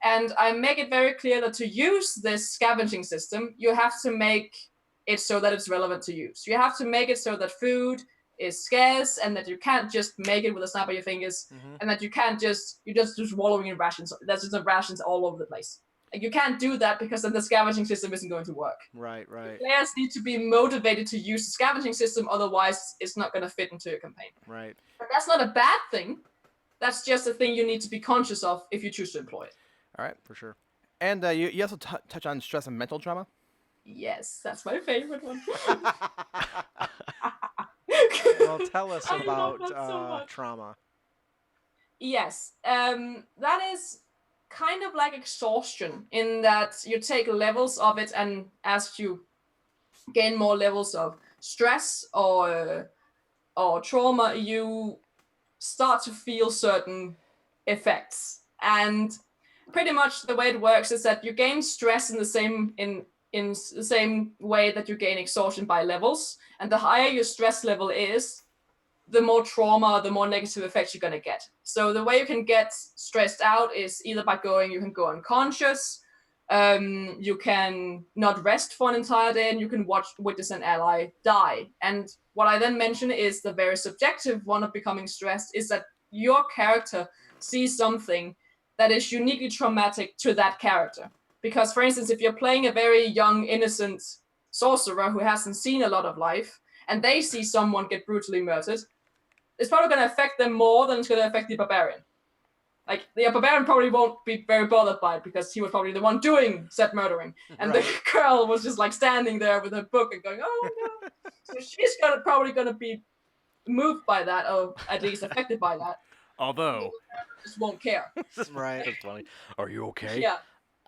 And I make it very clear that to use this scavenging system, you have to make it so that it's relevant to use. You have to make it so that food is scarce, and that you can't just make it with a snap of your fingers, and that you're just wallowing in rations. There's just rations all over the place. Like, you can't do that, because then the scavenging system isn't going to work. Right. Players need to be motivated to use the scavenging system, otherwise it's not going to fit into your campaign. Right. But that's not a bad thing. That's just a thing you need to be conscious of if you choose to employ it. All right. For sure. And you also touch on stress and mental trauma? Yes, that's my favorite one. Well, tell us I love about that so much. trauma. Yes, that is kind of like exhaustion, in that you take levels of it, and as you gain more levels of stress or trauma, you start to feel certain effects. And pretty much the way it works is that you gain stress in in the same way that you gain exhaustion by levels. And the higher your stress level is, the more trauma, the more negative effects you're going to get. So the way you can get stressed out is either by you can go unconscious, you can not rest for an entire day, and you can witness an ally die. And what I then mention is the very subjective one of becoming stressed is that your character sees something that is uniquely traumatic to that character. Because, for instance, if you're playing a very young, innocent sorcerer who hasn't seen a lot of life, and they see someone get brutally murdered, it's probably going to affect them more than it's going to affect the barbarian. Like, the barbarian probably won't be very bothered by it because he was probably the one doing said murdering. And the girl was just like standing there with her book and going, oh no. So she's probably going to be moved by that, or at least affected by that. Although, just won't care. Right. That's funny. Are you okay? Yeah.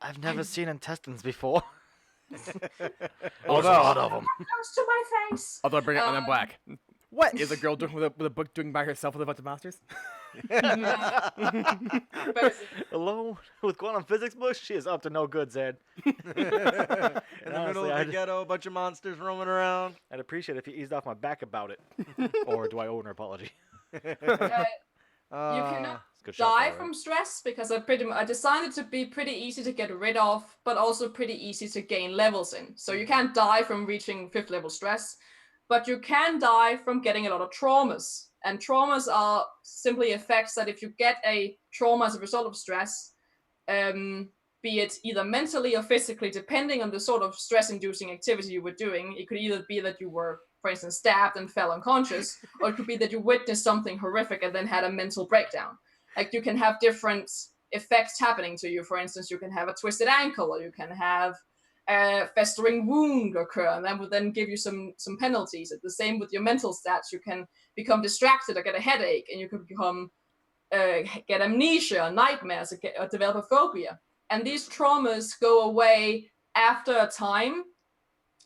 I've never seen intestines before. Although, There's a lot of them. Comes to my face. although I bring it on in black. What is a girl doing with a book doing by herself with a bunch of monsters? Alone with quantum physics books, she is up to no good, Zed. In the middle of the ghetto, a bunch of monsters roaming around. I'd appreciate it if you eased off my back about it. Or do I owe an apology? You cannot die from stress because I designed it to be pretty easy to get rid of, but also pretty easy to gain levels in. So you can't die from reaching 5th level stress, but you can die from getting a lot of traumas. And traumas are simply effects that if you get a trauma as a result of stress, be it either mentally or physically, depending on the sort of stress-inducing activity you were doing, it could either be that you were, for instance, stabbed and fell unconscious, or it could be that you witnessed something horrific and then had a mental breakdown. Like, you can have different effects happening to you. For instance, you can have a twisted ankle, or you can have a festering wound occur, and that would then give you some penalties. It's the same with your mental stats. You can become distracted or get a headache, and you can become get amnesia, nightmares, or develop a phobia. And these traumas go away after a time,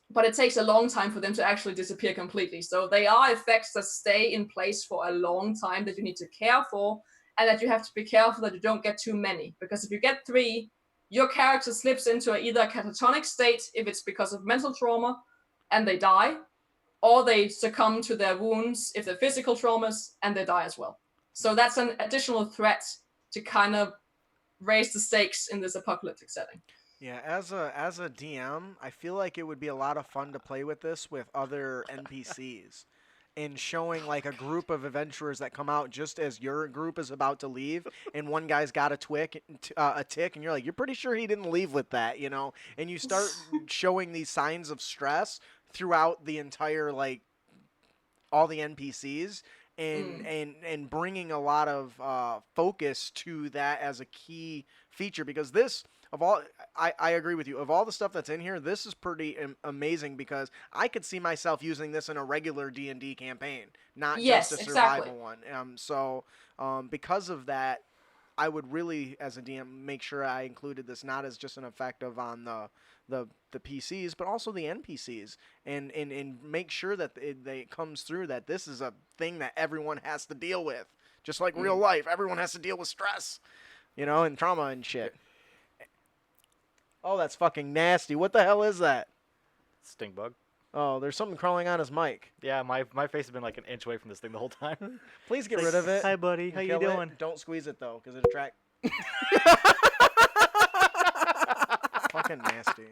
but it takes a long time for them to actually disappear completely. So they are effects that stay in place for a long time that you need to care for, and that you have to be careful that you don't get too many. Because if you get 3, your character slips into either a catatonic state if it's because of mental trauma and they die, or they succumb to their wounds if they're physical traumas and they die as well. So that's an additional threat to kind of raise the stakes in this apocalyptic setting. Yeah, as a DM, I feel like it would be a lot of fun to play with this with other NPCs. And showing like a group of adventurers that come out just as your group is about to leave, and one guy's got a tick, and you're like, you're pretty sure he didn't leave with that, you know? And you start showing these signs of stress throughout the entire, like, all the NPCs, and bringing a lot of focus to that as a key feature, because this, of all, I agree with you. Of all the stuff that's in here, this is pretty amazing, because I could see myself using this in a regular D&D campaign, not just a survival one. So because of that, I would really, as a DM, make sure I included this not as just an effective on the PCs, but also the NPCs, and make sure that it comes through that this is a thing that everyone has to deal with. Just like real life, everyone has to deal with stress, you know, and trauma and shit. Oh, that's fucking nasty. What the hell is that? Stink bug. Oh, there's something crawling on his mic. Yeah, my face has been like an inch away from this thing the whole time. Please get rid of it. Hi, buddy. How you doing? Don't squeeze it, though, because it attracts... Fucking nasty.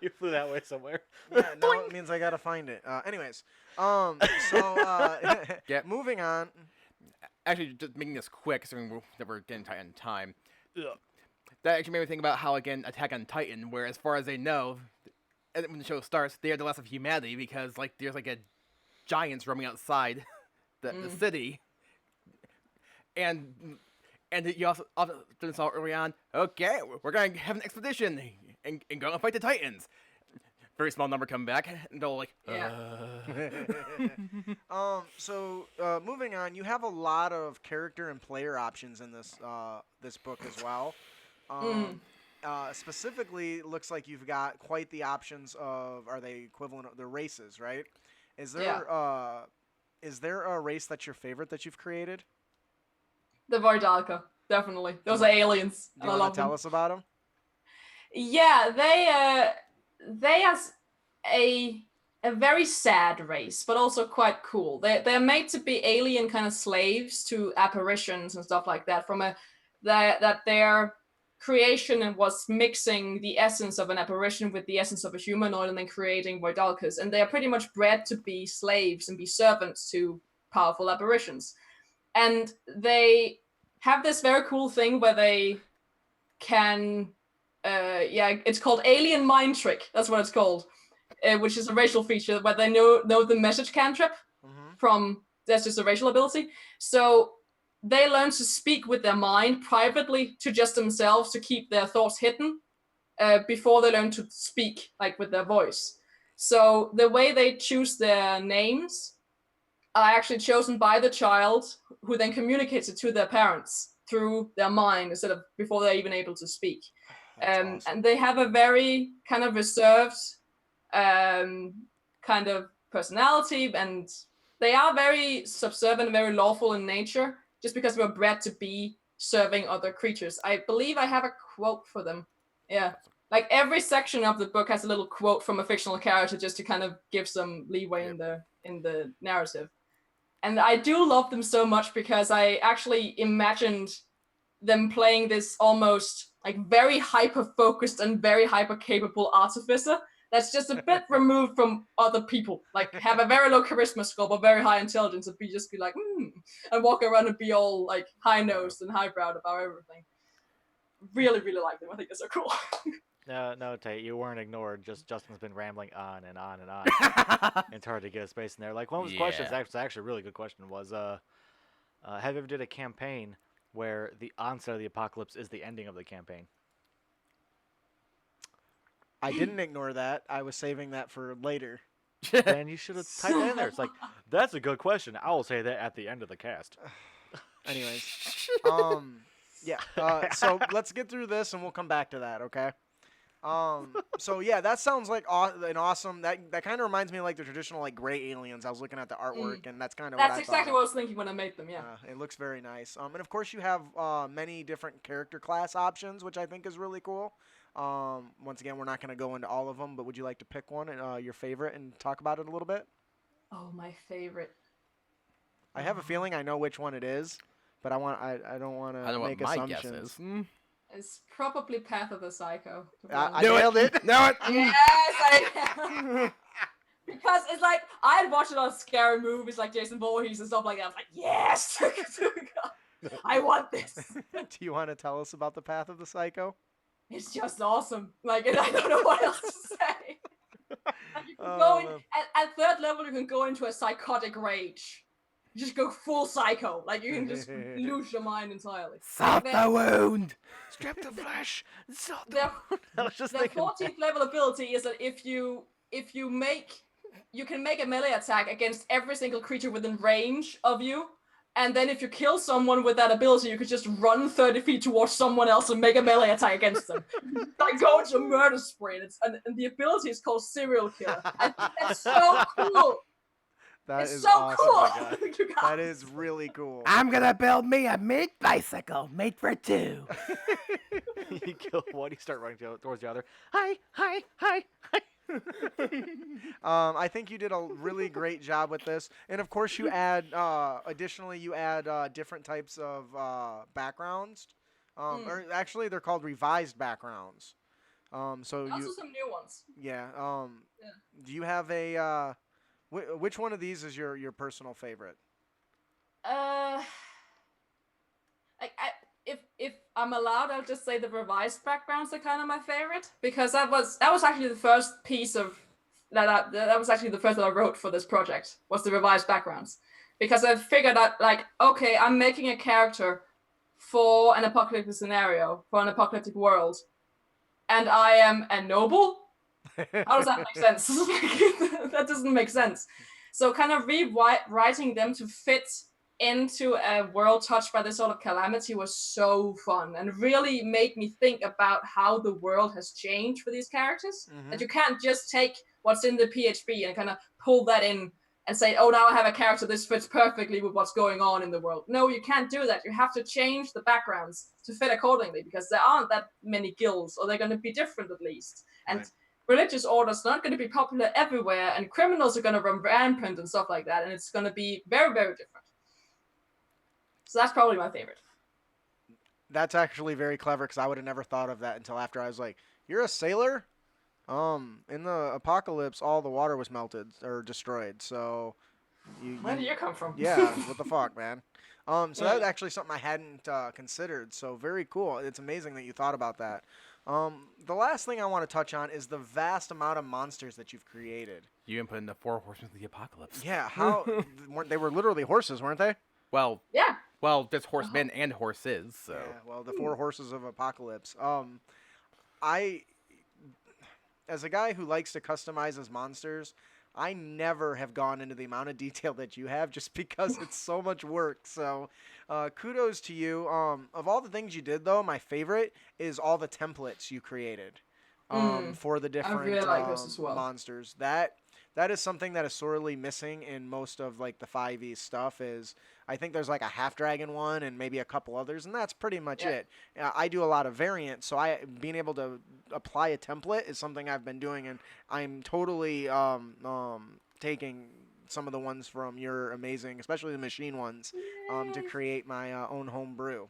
You flew that way somewhere. Yeah, now it means I gotta find it. Anyways, moving on. Actually, just making this quick, considering that we're getting tight on time. That actually made me think about how, again, Attack on Titan, where as far as they know, when the show starts, they are the last of humanity, because like there's like a giants roaming outside the city, and you also saw early on, okay, we're gonna have an expedition and go and fight the Titans. Very small number come back, and they're like, So moving on, you have a lot of character and player options in this this book as well. Specifically, looks like you've got quite the options of, are they equivalent of the races, right? Is there a race that's your favorite that you've created? The Vardalka, definitely. Those are aliens. Do you want to tell us about them? Yeah, they are a very sad race, but also quite cool. They're made to be alien kind of slaves to apparitions and stuff like that. That their creation was mixing the essence of an apparition with the essence of a humanoid, and then creating Voidalkas. And they are pretty much bred to be slaves and be servants to powerful apparitions. And they have this very cool thing where they can, it's called alien mind trick. That's what it's called. Which is a racial feature where they know the message cantrip from, that's just a racial ability. So they learn to speak with their mind privately to just themselves to keep their thoughts hidden before they learn to speak like with their voice. So the way they choose their names are actually chosen by the child, who then communicates it to their parents through their mind instead of before they're even able to speak. Awesome. And they have a very kind of reserved kind of personality, and they are very subservient and very lawful in nature, just because they were bred to be serving other creatures. I believe I have a quote for them. Yeah. Like every section of the book has a little quote from a fictional character just to kind of give some leeway in the narrative. And I do love them so much because I actually imagined them playing this almost like very hyper-focused and very hyper-capable artificer that's just a bit removed from other people, like have a very low charisma score but very high intelligence, and just be like, and walk around and be all like high-nosed and highbrowed about everything. Really, really like them. I think they're so cool. No, Tate, you weren't ignored. Just Justin's been rambling on and on and on. It's hard to get a space in there. Like one of his questions, actually a really good question, was, have you ever did a campaign where the onset of the apocalypse is the ending of the campaign? I didn't ignore that. I was saving that for later. Then you should have typed that in there. It's like, that's a good question. I will say that at the end of the cast. Anyways, yeah. So let's get through this and we'll come back to that, okay? So yeah, that sounds like an awesome. That kind of reminds me of like the traditional like gray aliens. I was looking at the artwork, and that's kind of that's exactly what I was thinking when I made them. Yeah. It looks very nice. And of course you have many different character class options, which I think is really cool. Once again, we're not going to go into all of them, but would you like to pick one, your favorite, and talk about it a little bit? Oh, my favorite. I have a feeling I know which one it is, but I don't want to make assumptions. Guess is. It's probably Path of the Psycho. I nailed it. Know it. Yes, I because it's like I'd watched a lot of scary movies like Jason Voorhees and stuff like that. I was like, yes, I want this. Do you want to tell us about the Path of the Psycho? It's just awesome. Like, I don't know what else to say. Like, you can go in, at third level, you can go into a psychotic rage. You just go full psycho. Like, you can just lose your mind entirely. Salt the wound. Strip the flesh. Salt the Their wound. I was just thinking 14th level ability is that if you can make a melee attack against every single creature within range of you. And then if you kill someone with that ability, you could just run 30 feet towards someone else and make a melee attack against them. Like go into a murder spree. And the ability is called Serial Killer. I think that's so cool. It's so awesome. cool. That is really cool. I'm gonna build me a meat bicycle made for two. You kill one, you start running towards the other. Hi. I think you did a really great job with this, and of course you add additionally different types of backgrounds, or actually they're called revised backgrounds. So also some new ones. Yeah. Do you have a which one of these is your personal favorite? If I'm allowed, I'll just say the revised backgrounds are kind of my favorite, because that was actually the first piece of that was actually the first that I wrote for this project, was the revised backgrounds, because I figured out like, okay, I'm making a character for an apocalyptic scenario, for an apocalyptic world, and I am a noble. How does that make sense? That doesn't make sense. So kind of rewriting them to fit into a world touched by this sort of calamity was so fun, and really made me think about how the world has changed for these characters. That you can't just take what's in the PHP and kind of pull that in and say, oh, now I have a character, this fits perfectly with what's going on in the world. No, you can't do that. You have to change the backgrounds to fit accordingly, because there aren't that many guilds, or they're going to be different at least. And religious orders are not going to be popular everywhere, and criminals are going to run rampant and stuff like that, and it's going to be very, very different. So that's probably my favorite. That's actually very clever because I would have never thought of that until after I was like, "You're a sailor." In the apocalypse, all the water was melted or destroyed. So, Where do you come from? yeah, what the fuck, man? So Yeah. that's actually something I hadn't considered. So very cool. It's amazing that you thought about that. The last thing I want to touch on is the vast amount of monsters that you've created. You input in the 4 horsemen of the apocalypse. Yeah, how they were literally horses, weren't they? Well, Yeah. there's horsemen and horses, so. Yeah, well, the 4 horses of apocalypse. As a guy who likes to customize his monsters, I never have gone into the amount of detail that you have just because it's so much work. So, kudos to you. Of all the things you did, though, my favorite is all the templates you created for the different really like those as well. monsters. That is something that is sorely missing in most of like the 5e stuff. Is I think there's like a half dragon one and maybe a couple others, and that's pretty much it. I do a lot of variants, so being able to apply a template is something I've been doing, and I'm totally taking some of the ones from your amazing, especially the machine ones, to create my own home brew.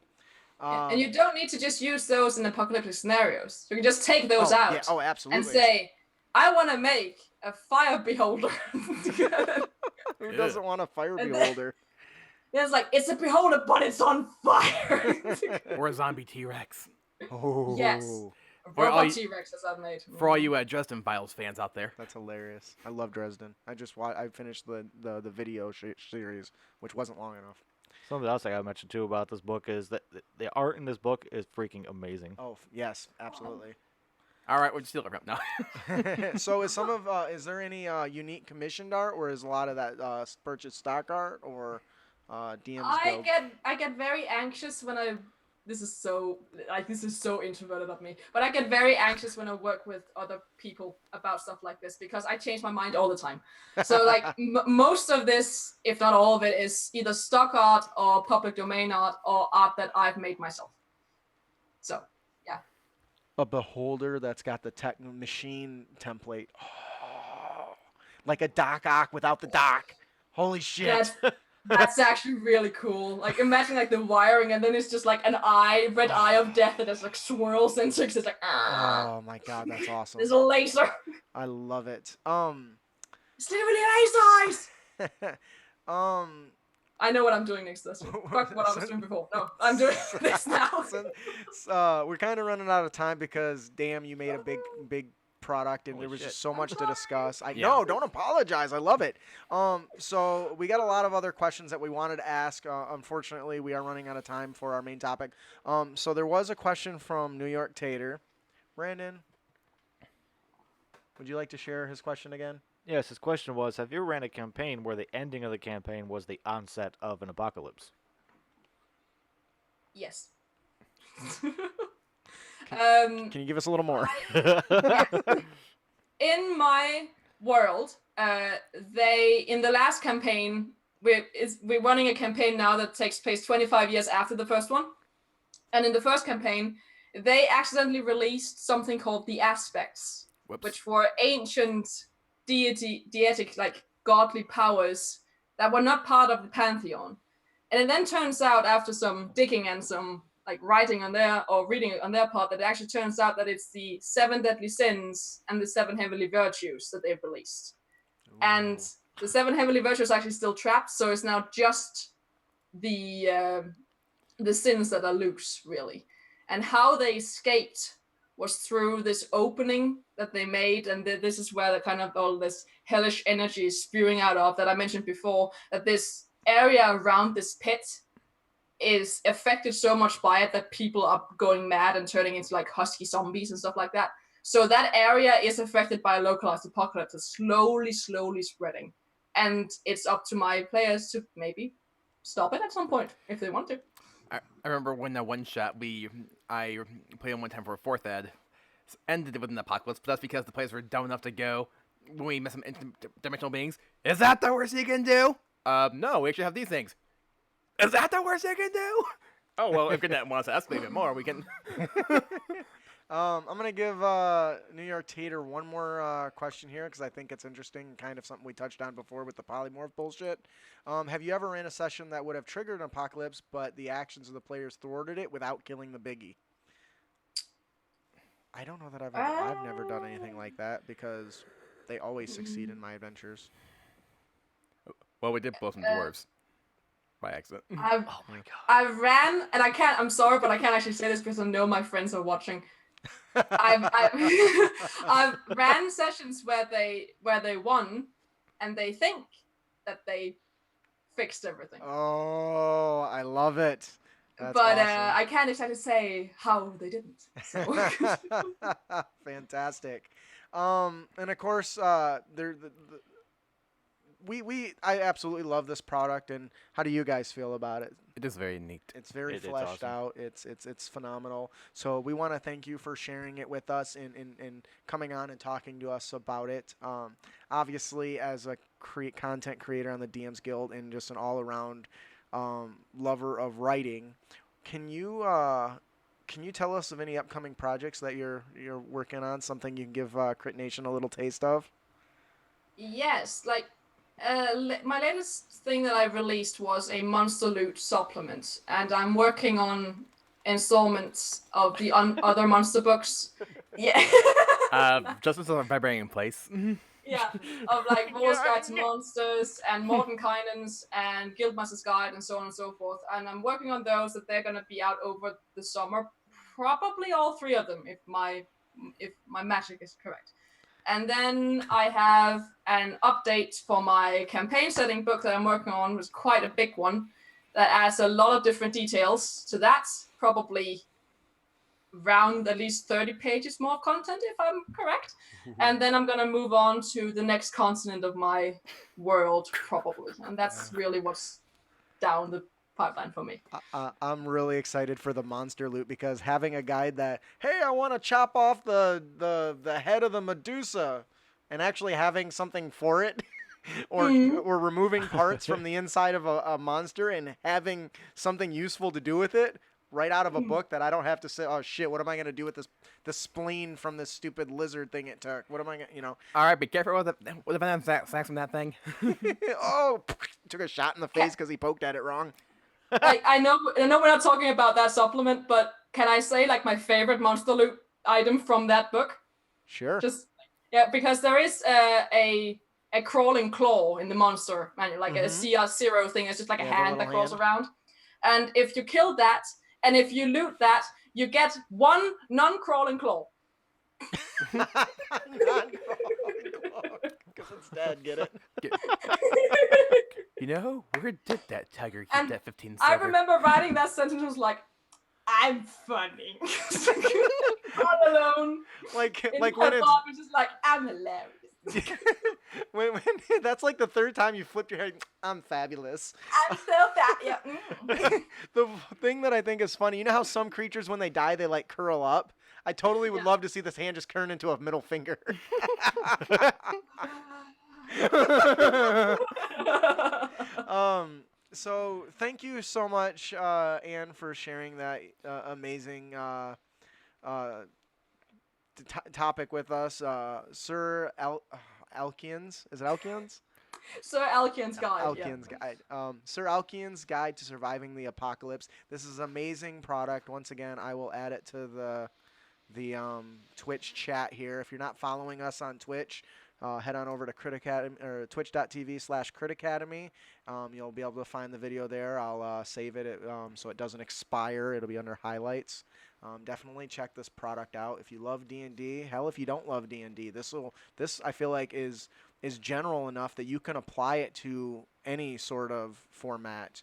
And you don't need to just use those in apocalyptic scenarios. You can just take those out Yeah, absolutely. and say, I want to make a fire beholder. Who doesn't want a fire And beholder? It's like, it's a beholder, but it's on fire. Or a zombie T-Rex. Oh, Yes. For all Robot you- T-Rex as I've made. For all you Dresden Files fans out there. that's hilarious. I love Dresden. I finished the video series, which wasn't long enough. Something else I gotta mention too about this book is that the art in this book is freaking amazing. Oh yes, absolutely. All right, we'll steal it from now. So is there any unique commissioned art, or is a lot of that purchased stock art, or DM's Guild? I get very anxious when this is so introverted of me, but I get very anxious when I work with other people about stuff like this because I change my mind all the time. So like most of this, if not all of it, is either stock art or public domain art or art that I've made myself. So yeah. A beholder that's got the machine template. Oh, like a Doc Ock without the Doc. Holy shit. That's actually really cool. Like imagine like the wiring and then it's just like an red eye of death that just like swirls into it. It's like Oh my god, that's awesome. there's a laser. I love it. It's literally laser eyes. Um I know what I'm doing next to this. Fuck what I was doing before. No, I'm doing this now. We're kind of running out of time because damn, you made a big product and Holy there was shit. just so much to discuss. Yeah. No, don't apologize. I love it. So we got a lot of other questions that we wanted to ask. Unfortunately, we are running out of time for our main topic. So there was a question from New York Tater. Brandon, would you like to share his question again? Yes, his question was, have you ever ran a campaign where the ending of the campaign was the onset of an apocalypse? Yes. Can you give us a little more? In my world, in the last campaign, we're running a campaign now that takes place 25 years after the first one. And in the first campaign, they accidentally released something called the Aspects, Whoops. which were ancient deitic, like godly powers that were not part of the pantheon. And it then turns out, after some digging and some like writing on their or reading on their part, that it actually turns out that it's the 7 deadly sins and the 7 heavenly virtues that they've released. And the 7 heavenly virtues are actually still trapped, so it's now just the sins that are loose, really. And how they escaped was through this opening that they made, and this is where the kind of all this hellish energy is spewing out of that I mentioned before, that this area around this pit is affected so much by it that people are going mad and turning into like husky zombies and stuff like that. So that area is affected by a localized apocalypse that's slowly spreading. And it's up to my players to maybe stop it at some point if they want to. I remember when that one shot I played on one time for a 4th ed ended with an apocalypse, but that's because the players were dumb enough to go when we met some interdimensional beings. Is that the worst you can do? No, we actually have these things. Is that the worst you can do? Oh well, if Gannett wants to escalate it more, we can. I'm gonna give New York Tater one more question here because I think it's interesting, kind of something we touched on before with the polymorph bullshit. Have you ever ran a session that would have triggered an apocalypse, but the actions of the players thwarted it without killing the biggie? I don't know that I've never done anything like that because they always succeed in my adventures. Well, we did blow some dwarves by accident. I've Oh my god. I ran, and I can't. I'm sorry, but I can't actually say this because I know my friends are watching. I've ran sessions where they won, and they think that they fixed everything. Oh, I love it. That's but awesome. I can't exactly say how they didn't. So. Fantastic. And of course, I absolutely love this product. And how do you guys feel about it? It is very neat. It's very It's fleshed awesome. out. It's phenomenal. So we want to thank you for sharing it with us and coming on and talking to us about it. Obviously, as a content creator on the DMs Guild and just an all-around lover of writing, can you tell us of any upcoming projects that you're working on? Something you can give Crit Nation a little taste of? Yes, like my latest thing that I released was a monster loot supplement, and I'm working on installments of the other monster books. Yeah. Just as a vibrating in place. Yeah, of like War's Guide to Monsters and Mordenkainen's and Guildmaster's Guide and so on and so forth. And I'm working on those that they're gonna be out over the summer. Probably all three of them, if my magic is correct. And then I have an update for my campaign setting book that I'm working on, which is quite a big one, that adds a lot of different details to that. Probably around at least 30 pages more content, if I'm correct. And then I'm gonna move on to the next continent of my world, probably. And that's really what's down the pipeline for me. I'm really excited for the monster loot because having a guide that, hey, I want to chop off the head of the Medusa, and actually having something for it, or removing parts from the inside of a monster and having something useful to do with it right out of a book that I don't have to say, oh shit, what am I gonna do with the spleen from this stupid lizard thing it took? What am I gonna, All right, be careful with the venom sacs from that thing. Oh, took a shot in the face because he poked at it wrong. I know we're not talking about that supplement, but can I say like my favorite monster loot item from that book? Sure. Just because there is a crawling claw in the monster manual, like a CR0 thing. It's just like a hand that crawls around. And if you kill that, and if you loot that, you get one non-crawling claw. Non-crawling claw. Because it's dead, get it? You know, where did that tiger get And that 15 I silver? remember writing that sentence and was like, I'm funny. All alone. Like In when my it's apartment, just like, I'm hilarious. when that's like the third time you flipped your head. I'm fabulous. I'm so fat. Yeah. The thing that I think is funny, you know how some creatures when they die they like curl up? I totally would love to see this hand just turn into a middle finger. So thank you so much, Anne, for sharing that amazing topic with us. Sir Alkian's, is it Alkian's? Sir Alkian's Guide. Alkian's Guide. Sir Alkian's Guide to Surviving the Apocalypse. This is an amazing product. Once again, I will add it to the Twitch chat here. If you're not following us on Twitch, head on over to Crit Academy or twitch.tv/Crit Academy. You'll be able to find the video there. I'll save it so it doesn't expire. It'll be under highlights. Definitely check this product out if you love D&D. Hell, if you don't love D&D, this I feel like is general enough that you can apply it to any sort of format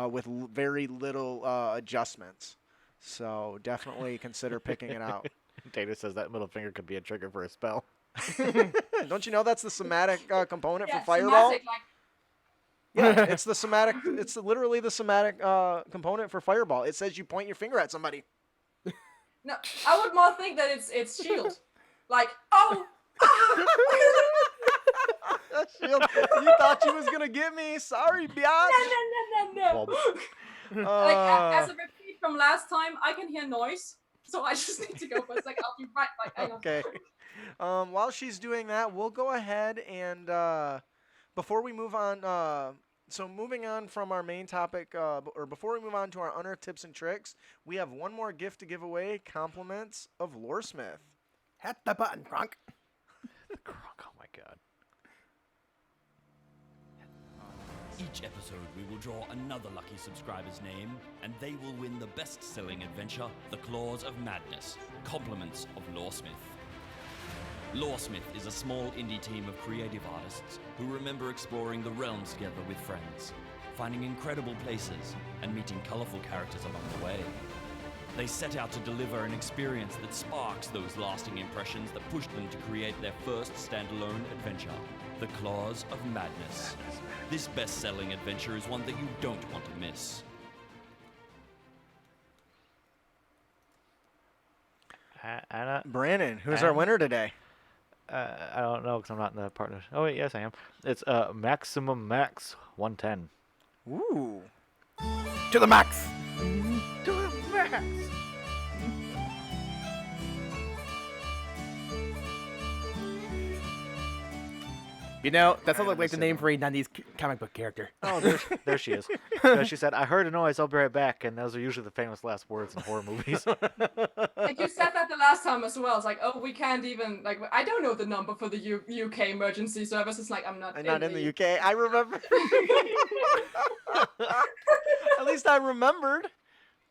with very little adjustments. So definitely consider picking it out. Data says that middle finger could be a trigger for a spell. Don't you know that's the somatic component for Fireball? Somatic, like, Yeah, it's the somatic. It's literally the somatic component for Fireball. It says you point your finger at somebody. no, I would more think that it's shield. Like, oh. Shield, you thought you was gonna get me? Sorry, biatch. No. Like, as a repeat from last time, I can hear noise. so I just need to go for a second. I'll be right back. Hang on. Okay. While she's doing that, we'll go ahead and before we move on, so moving on from our main topic, or before we move on to our unearthed tips and tricks, we have one more gift to give away: compliments of Loresmith. Hit the button, Kronk. Oh my god. Each episode, we will draw another lucky subscriber's name, and they will win the best-selling adventure, The Claws of Madness, Compliments of Loresmith. Loresmith is a small indie team of creative artists who remember exploring the realms together with friends, finding incredible places, and meeting colorful characters along the way. They set out to deliver an experience that sparks those lasting impressions that pushed them to create their first standalone adventure, The Claws of Madness. This best-selling adventure is one that you don't want to miss. Anna, Brandon, who's our winner today? I don't know because I'm not in the partner. Oh wait, yes I am. It's Maximum Max 110. Ooh. To the max. To the max. You know, that sounds like the name for a 90s comic book character. Oh, there she is. She said, "I heard a noise. I'll be right back." And those are usually the famous last words in horror movies. Like you said that the last time as well. It's like, oh, we can't even like. I don't know the number for the UK emergency service. It's like I'm not in the UK. I remember. At least I remembered.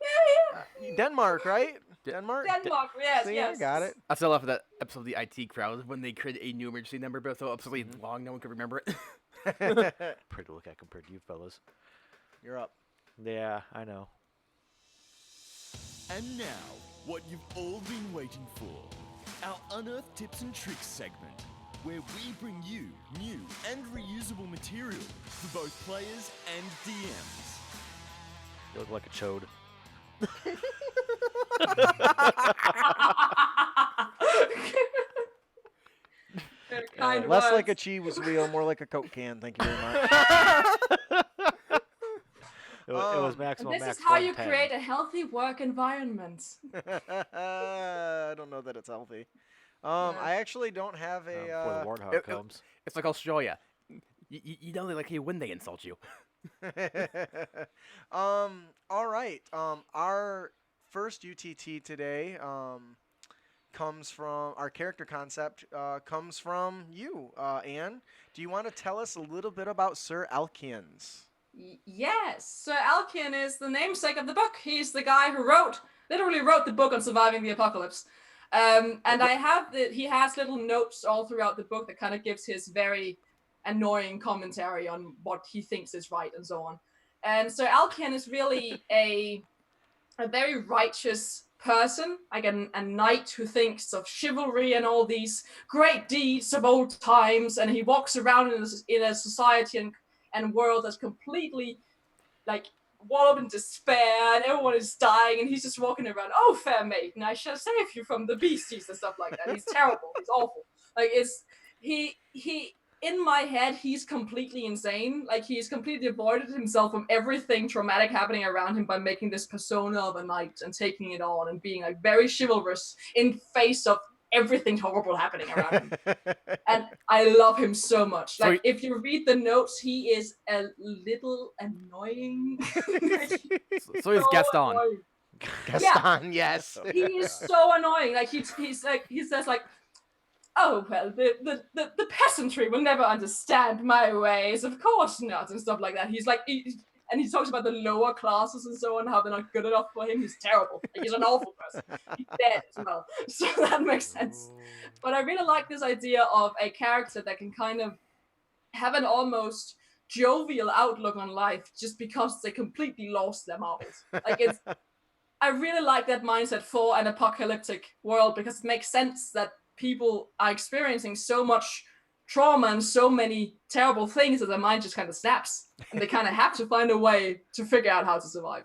Yeah. Denmark, right? Denmark. Denmark, yes, See, yes. I got it. I still love that episode of the IT Crowd when they created a new emergency number, but so absolutely long no one could remember it. Pretty look at compared to you fellas. You're up. Yeah, I know. And now, what you've all been waiting for. Our Unearthed Tips and Tricks segment, where we bring you new and reusable material for both players and DMs. You look like a chode. Kind Less words. like a cheese wheel, more like a Coke can. Thank you very much. It was And Maximum this Max is how you 110. create a healthy work environment. I don't know that it's healthy. I actually don't have Before a. the warthog comes. It's like Australia. You know they like you when they insult you. All right. Our first UTT today comes from our character concept. Comes from you, Anne. Do you want to tell us a little bit about Sir Alkian's? Yes, Sir Alkian is the namesake of the book. He's the guy who literally wrote the book on surviving the apocalypse. And he has little notes all throughout the book that kind of gives his very annoying commentary on what he thinks is right and so on. And Sir Alkian is really a very righteous person, like a knight who thinks of chivalry and all these great deeds of old times, and he walks around in a society and world that's completely like wallowed in despair, and everyone is dying, and he's just walking around, oh fair maiden, I shall save you from the beasties and stuff like that. He's terrible. He's awful. Like he in my head, he's completely insane. Like he's completely avoided himself from everything traumatic happening around him by making this persona of a knight and taking it on and being like very chivalrous in face of everything horrible happening around him. And I love him so much. Like if you read the notes, he is a little annoying. So he's Gaston. Annoying. Gaston, yes. He is so annoying. Like he says like, oh well, the peasantry will never understand my ways. Of course not, and stuff like that. He's like, and he talks about the lower classes and so on, how they're not good enough for him. He's terrible. Like, he's an awful person. He's dead as well. So that makes sense. But I really like this idea of a character that can kind of have an almost jovial outlook on life just because they completely lost their marbles. Like I really like that mindset for an apocalyptic world because it makes sense that people are experiencing so much trauma and so many terrible things that their mind just kind of snaps, and they kind of have to find a way to figure out how to survive.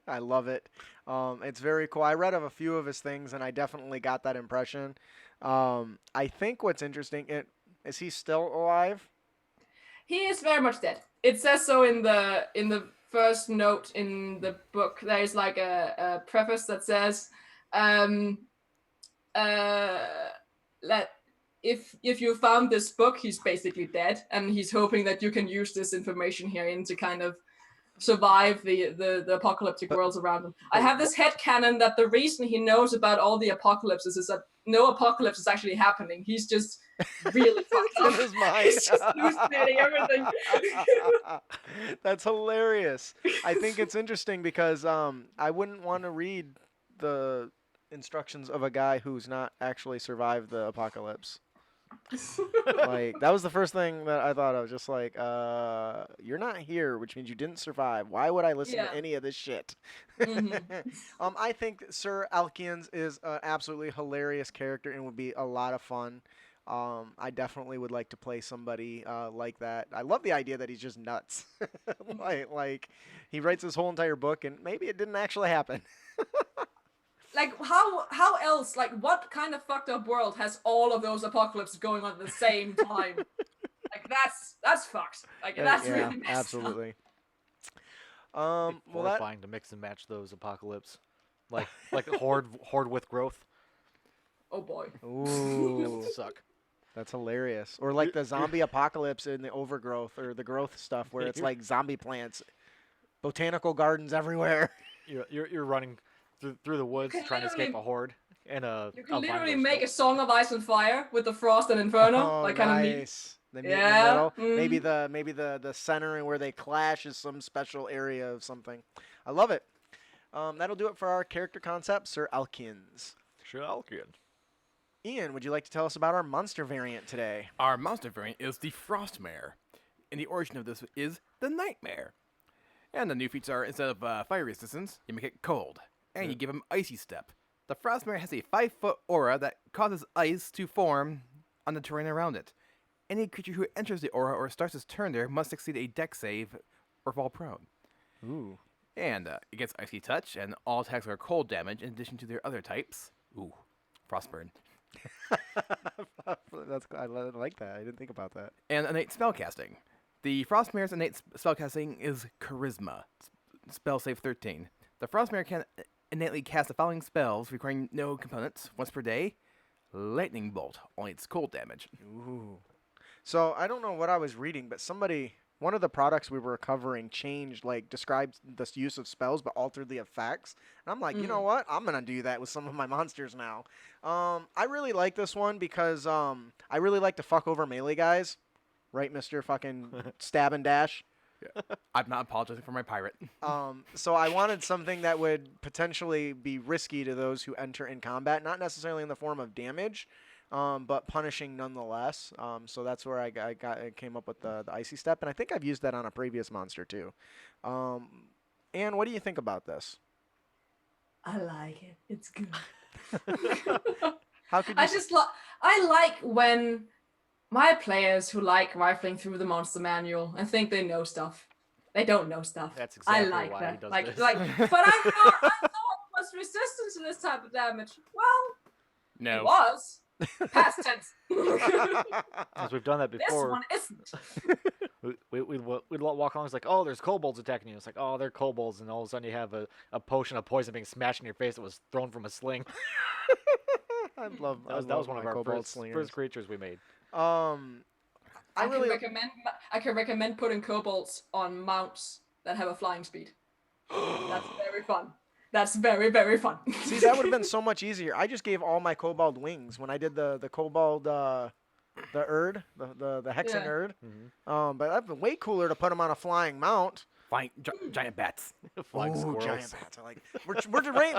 I love it. It's very cool. I read of a few of his things, and I definitely got that impression. I think what's interesting, is he still alive? He is very much dead. It says so in the first note in the book, there's like a preface that says, that if you found this book, he's basically dead, and he's hoping that you can use this information herein to kind of survive the apocalyptic worlds around him. I have this headcanon that the reason he knows about all the apocalypses is that no apocalypse is actually happening. He's just really fucked up. in his mind. He's just hallucinating everything. That's hilarious. I think it's interesting because I wouldn't want to read the instructions of a guy who's not actually survived the apocalypse. Like, that was the first thing that I thought of. Just like, you're not here, which means you didn't survive. Why would I listen to any of this shit? I think Sir Alkian is an absolutely hilarious character and would be a lot of fun. I definitely would like to play somebody like that. I love the idea that he's just nuts. like he writes this whole entire book and maybe it didn't actually happen. Like, how else, like, what kind of fucked up world has all of those apocalypses going on at the same time? Like, that's fucked. Like, that's really messed absolutely. Well, horrifying to mix and match those apocalypse, like horde with growth. Oh boy. Ooh, suck. That's hilarious. Or like the zombie apocalypse in the overgrowth or the growth stuff, where it's like zombie plants, botanical gardens everywhere. You're running through the woods trying to escape a horde. And you can literally make a song of ice and fire with the frost and inferno. Oh, like kind nice. of neat. Yeah. Maybe the center and where they clash is some special area of something. I love it. That'll do it for our character concept, Sir Alkians. Sir Alkian. Ian, would you like to tell us about our monster variant today? Our monster variant is the Frostmare, and the origin of this is the Nightmare. And the new features are, instead of fire resistance, you make it cold, and you give him Icy Step. The Frostmare has a 5-foot aura that causes ice to form on the terrain around it. Any creature who enters the aura or starts its turn there must succeed a dex save or fall prone. Ooh. And it gets Icy Touch, and all attacks are cold damage in addition to their other types. Ooh, Frostburn. I like that. I didn't think about that. And innate spellcasting. The Frostmare's innate spellcasting is Charisma. Spell save 13. The Frostmare can innately cast the following spells requiring no components once per day. Lightning Bolt, only it's cold damage. Ooh. So I don't know what I was reading, but one of the products we were covering described the use of spells but altered the effects. And I'm like, you know what? I'm going to do that with some of my monsters now. I really like this one because I really like to fuck over melee guys. Right, Mr. fucking stab and dash? Yeah. I'm not apologizing for my pirate. So I wanted something that would potentially be risky to those who enter in combat, not necessarily in the form of damage, but punishing nonetheless. So that's where I came up with the Icy Step, and I think I've used that on a previous monster too. Anne, what do you think about this? I like it. It's good. How could you? I like when my players who like rifling through the monster manual and think they know stuff. They don't know stuff. That's exactly I like why that. he does like, this. But I thought was resistance to this type of damage. Well, No. it was. Past tense. Because we've done that This before. one isn't. We'd walk along. It's like, oh, there's kobolds attacking you. It's like, oh, they're kobolds, and all of a sudden you have a potion of poison being smashed in your face that was thrown from a sling. I love that was one of our first creatures we made. I can recommend putting kobolds on mounts that have a flying speed. That's very fun. That's very, very fun. See, that would have been so much easier. I just gave all my kobold wings when I did the kobold, the Erd, the hexing Erd. Mm-hmm. But that'd been way cooler to put them on a flying mount. Flying giant bats. Flying squirrels. Giant bats. I like it.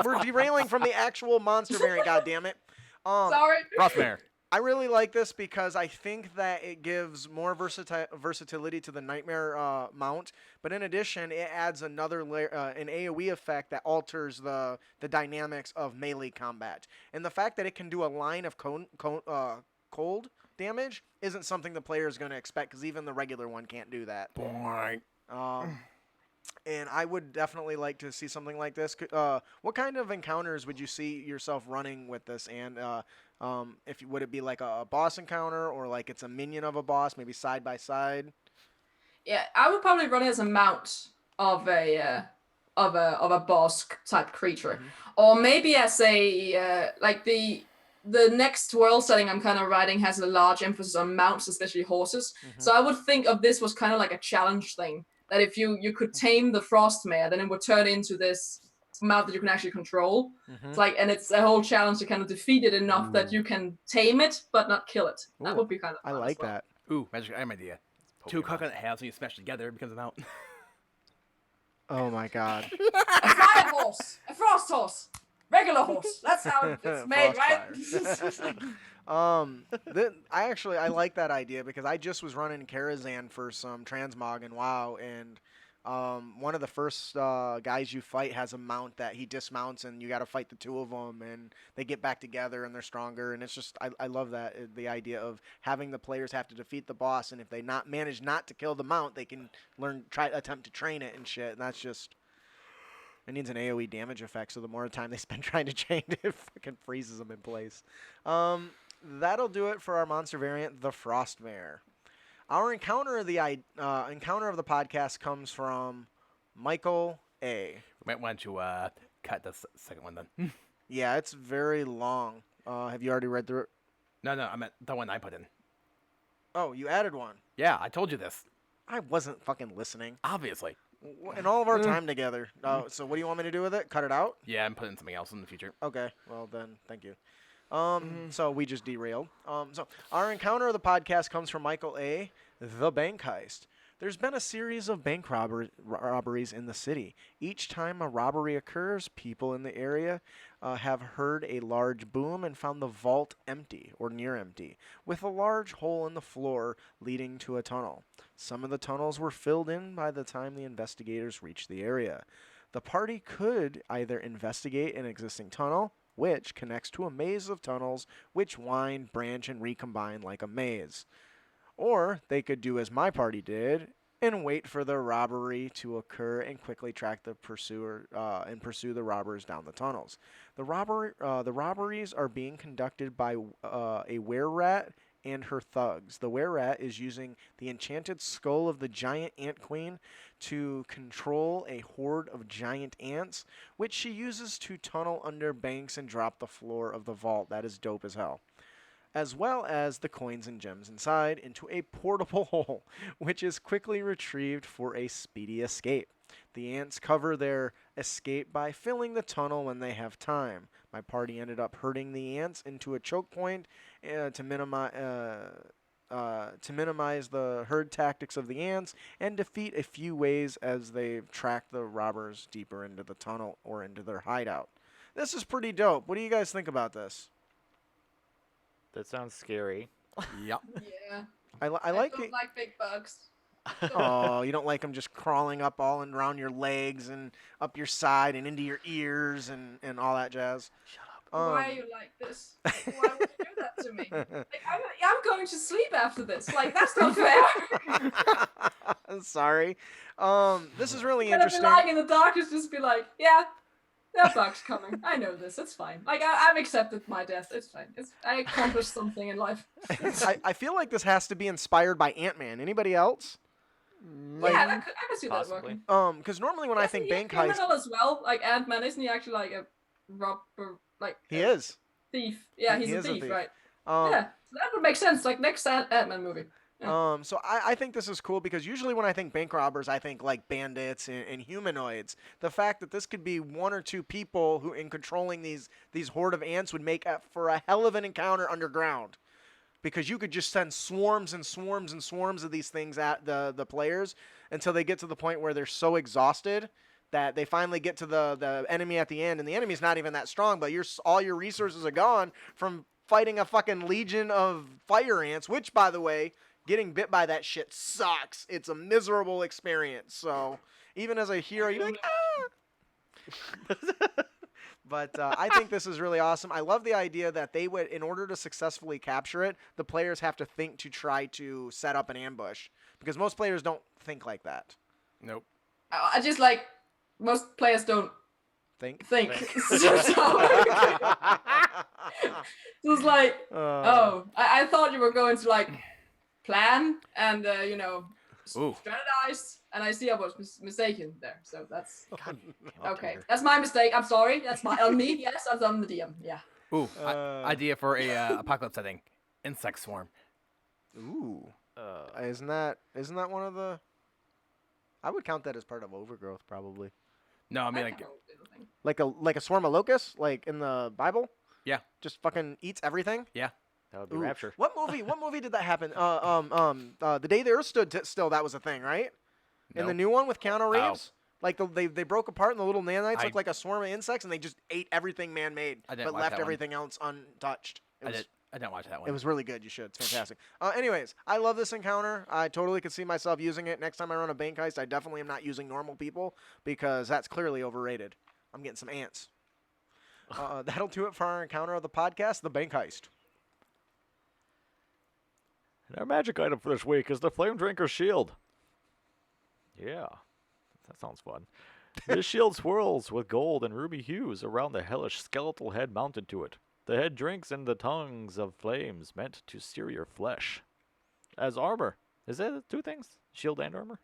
We're derailing from the actual monster variant. God damn it. Sorry. Frostmare. I really like this because I think that it gives more versatility to the Nightmare mount, but in addition, it adds another layer, an AoE effect that alters the dynamics of melee combat. And the fact that it can do a line of cold damage isn't something the player is going to expect, because even the regular one can't do that. Boing. And I would definitely like to see something like this. What kind of encounters would you see yourself running with this? And would it be like a boss encounter, or like it's a minion of a boss, maybe side by side? Yeah, I would probably run it as a mount. of a boss type creature, or maybe as a like the next world setting I'm kind of writing has a large emphasis on mounts, especially horses. So I would think of this was kind of like a challenge thing, that if you could tame the Frostmare, then it would turn into this mount that you can actually control. It's like, and it's a whole challenge to kind of defeat it enough that you can tame it but not kill it. That Ooh, would be kind of I fun like as well. that. Ooh, magic item idea. Two Pokemon. coconut halves when you smash together, it becomes a mount. Oh my god. A fire horse, a frost horse, regular horse. That's how it's made, right? I like that idea because I just was running Karazhan for some transmog and WoW, and one of the first guys you fight has a mount that he dismounts, and you got to fight the two of them, and they get back together and they're stronger, and it's just I love that the idea of having the players have to defeat the boss, and if they manage not to kill the mount, they can attempt to train it and shit, and that's just. It needs an AoE damage effect, so the more time they spend trying to chain it, it fucking freezes them in place. That'll do it for our monster variant, the Frostmare. Our encounter of the podcast comes from Michael A. We might want to cut the second one then. Yeah, it's very long. Have you already read through it? No, I meant the one I put in. Oh, you added one. Yeah, I told you this. I wasn't fucking listening. Obviously. In all of our time together. So what do you want me to do with it? Cut it out? Yeah, I'm putting something else in the future. Okay, well then, thank you. So we just derailed. So our encounter of the podcast comes from Michael A., the Bank Heist. There's been a series of bank robberies in the city. Each time a robbery occurs, people in the area have heard a large boom and found the vault empty or near empty, with a large hole in the floor leading to a tunnel. Some of the tunnels were filled in by the time the investigators reached the area. The party could either investigate an existing tunnel, which connects to a maze of tunnels which wind, branch, and recombine like a maze. Or they could do as my party did and wait for the robbery to occur and quickly track the pursuer and pursue the robbers down the tunnels. The robberies are being conducted by a were-rat and her thugs. The were-rat is using the enchanted skull of the giant ant queen to control a horde of giant ants, which she uses to tunnel under banks and drop the floor of the vault. That is dope as hell. As well as the coins and gems inside into a portable hole, which is quickly retrieved for a speedy escape. The ants cover their escape by filling the tunnel when they have time. My party ended up herding the ants into a choke point to minimize the herd tactics of the ants and defeat a few ways as they track the robbers deeper into the tunnel or into their hideout. This is pretty dope. What do you guys think about this? That sounds scary. Yep. Yeah. I I like don't it. like big bugs. Oh, you don't like them just crawling up all and around your legs and up your side and into your ears and all that jazz. Shut up. Why are you like this? Why would you do that to me? Like, I'm going to sleep after this. Like, that's not fair. Sorry. This is really Gonna be interesting. lying in the dark, just be like, yeah, there are bugs coming. I know this. It's fine. Like, I've accepted my death. It's fine. I accomplished something in life. I feel like this has to be inspired by Ant-Man. Anybody else? Yeah, I can see that Possibly. working. Because normally when I think Bank Heist, criminal as well. Like Ant-Man, isn't he actually like a robber? Like he a is. thief. Yeah, He he's a is a thief, thief. right? Um, Yeah, so that would make sense. Like next Ant-Man movie. So I think this is cool because usually when I think bank robbers, I think like bandits and humanoids. The fact that this could be one or two people who, in controlling these horde of ants, would make for a hell of an encounter underground. Because you could just send swarms and swarms and swarms of these things at the players until they get to the point where they're so exhausted that they finally get to the enemy at the end, and the enemy's not even that strong, but all your resources are gone from fighting a fucking legion of fire ants, which, by the way, getting bit by that shit sucks. It's a miserable experience. So even as a hero, you're like, ah! But I think this is really awesome. I love the idea that they would, in order to successfully capture it, the players have to think to try to set up an ambush. Because most players don't think like that. Nope. I just like most players don't Think? think. So it's like, oh, I thought you were going to like plan and Ooh. strategize and I see I was mistaken there. So that's God, okay. Peter. That's my mistake. I'm sorry. That's on me. Yes, I've done the DM. Yeah. Ooh, idea for a apocalypse setting. Insect swarm. Ooh. Isn't that one of the? I would count that as part of overgrowth, probably. No, I mean I like can't remember anything. Like a swarm of locusts, like in the Bible. Yeah. Just fucking eats everything. yeah. That would be Ooh. Rapture. What movie did that happen? The Day the Earth Stood Still. That was a thing, right? In the Nope. new one with Keanu Oh. Reeves. Like they broke apart and the little nanites I- looked like a swarm of insects and they just ate everything man-made, I didn't but watch left that one. everything else untouched. I didn't watch that one. It was really good. You should. It's fantastic. Anyways, I love this encounter. I totally could see myself using it. Next time I run a bank heist, I definitely am not using normal people because that's clearly overrated. I'm getting some ants. That'll do it for our encounter of the podcast, the bank heist. And our magic item for this week is the Flame Drinker's Shield. Yeah, that sounds fun. This shield swirls with gold and ruby hues around the hellish skeletal head mounted to it. The head drinks in the tongues of flames meant to sear your flesh. As armor. Is that two things? Shield and armor?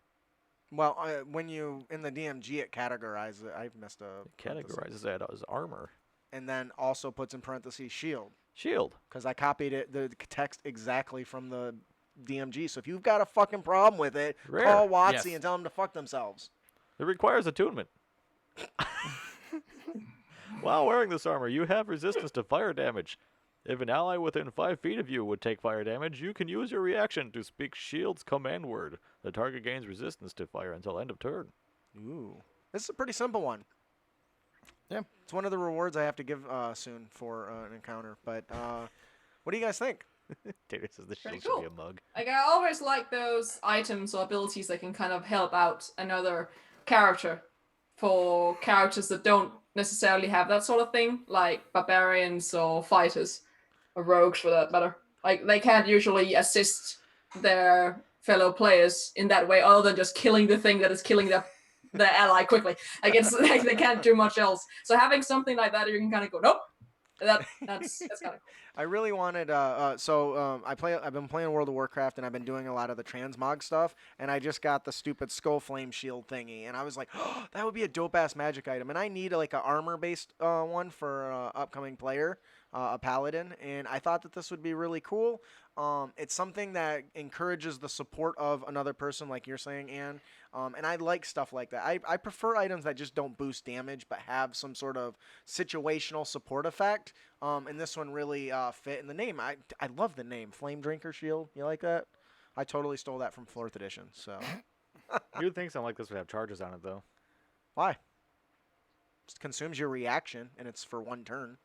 Well, when you in the DMG it categorizes it. I've messed up. It categorizes that as armor. And then also puts in parentheses shield Shield. because I copied it the text exactly from the DMG. So if you've got a fucking problem with it, Rare. call Watsy Yes. and tell them to fuck themselves. It requires attunement. While wearing this armor, you have resistance to fire damage. If an ally within 5 feet of you would take fire damage, you can use your reaction to speak Shield's command word. The target gains resistance to fire until end of turn. Ooh, this is a pretty simple one. Yeah. It's one of the rewards I have to give soon for an encounter. But what do you guys think? Taylor says the Pretty shield should be cool. a mug. Like I always like those items or abilities that can kind of help out another character for characters that don't necessarily have that sort of thing, like barbarians or fighters or rogues for that matter. Like they can't usually assist their fellow players in that way other than just killing the thing that is killing their ally quickly. Like it's like they can't do much else. So having something like that, you can kind of go, nope. That's kind of cool. I really wanted. I've been playing World of Warcraft and I've been doing a lot of the transmog stuff. And I just got the stupid skull flame shield thingy, and I was like, oh, that would be a dope ass magic item. And I need like a armor based one for upcoming player, a paladin. And I thought that this would be really cool. It's something that encourages the support of another person, like you're saying, Anne. And I like stuff like that. I prefer items that just don't boost damage, but have some sort of situational support effect. And this one really fit in the name. I love the name, Flame Drinker Shield. You like that? I totally stole that from 4th edition. So You'd think something like this would have charges on it, though. why? Just consumes your reaction, and it's for 1 turn.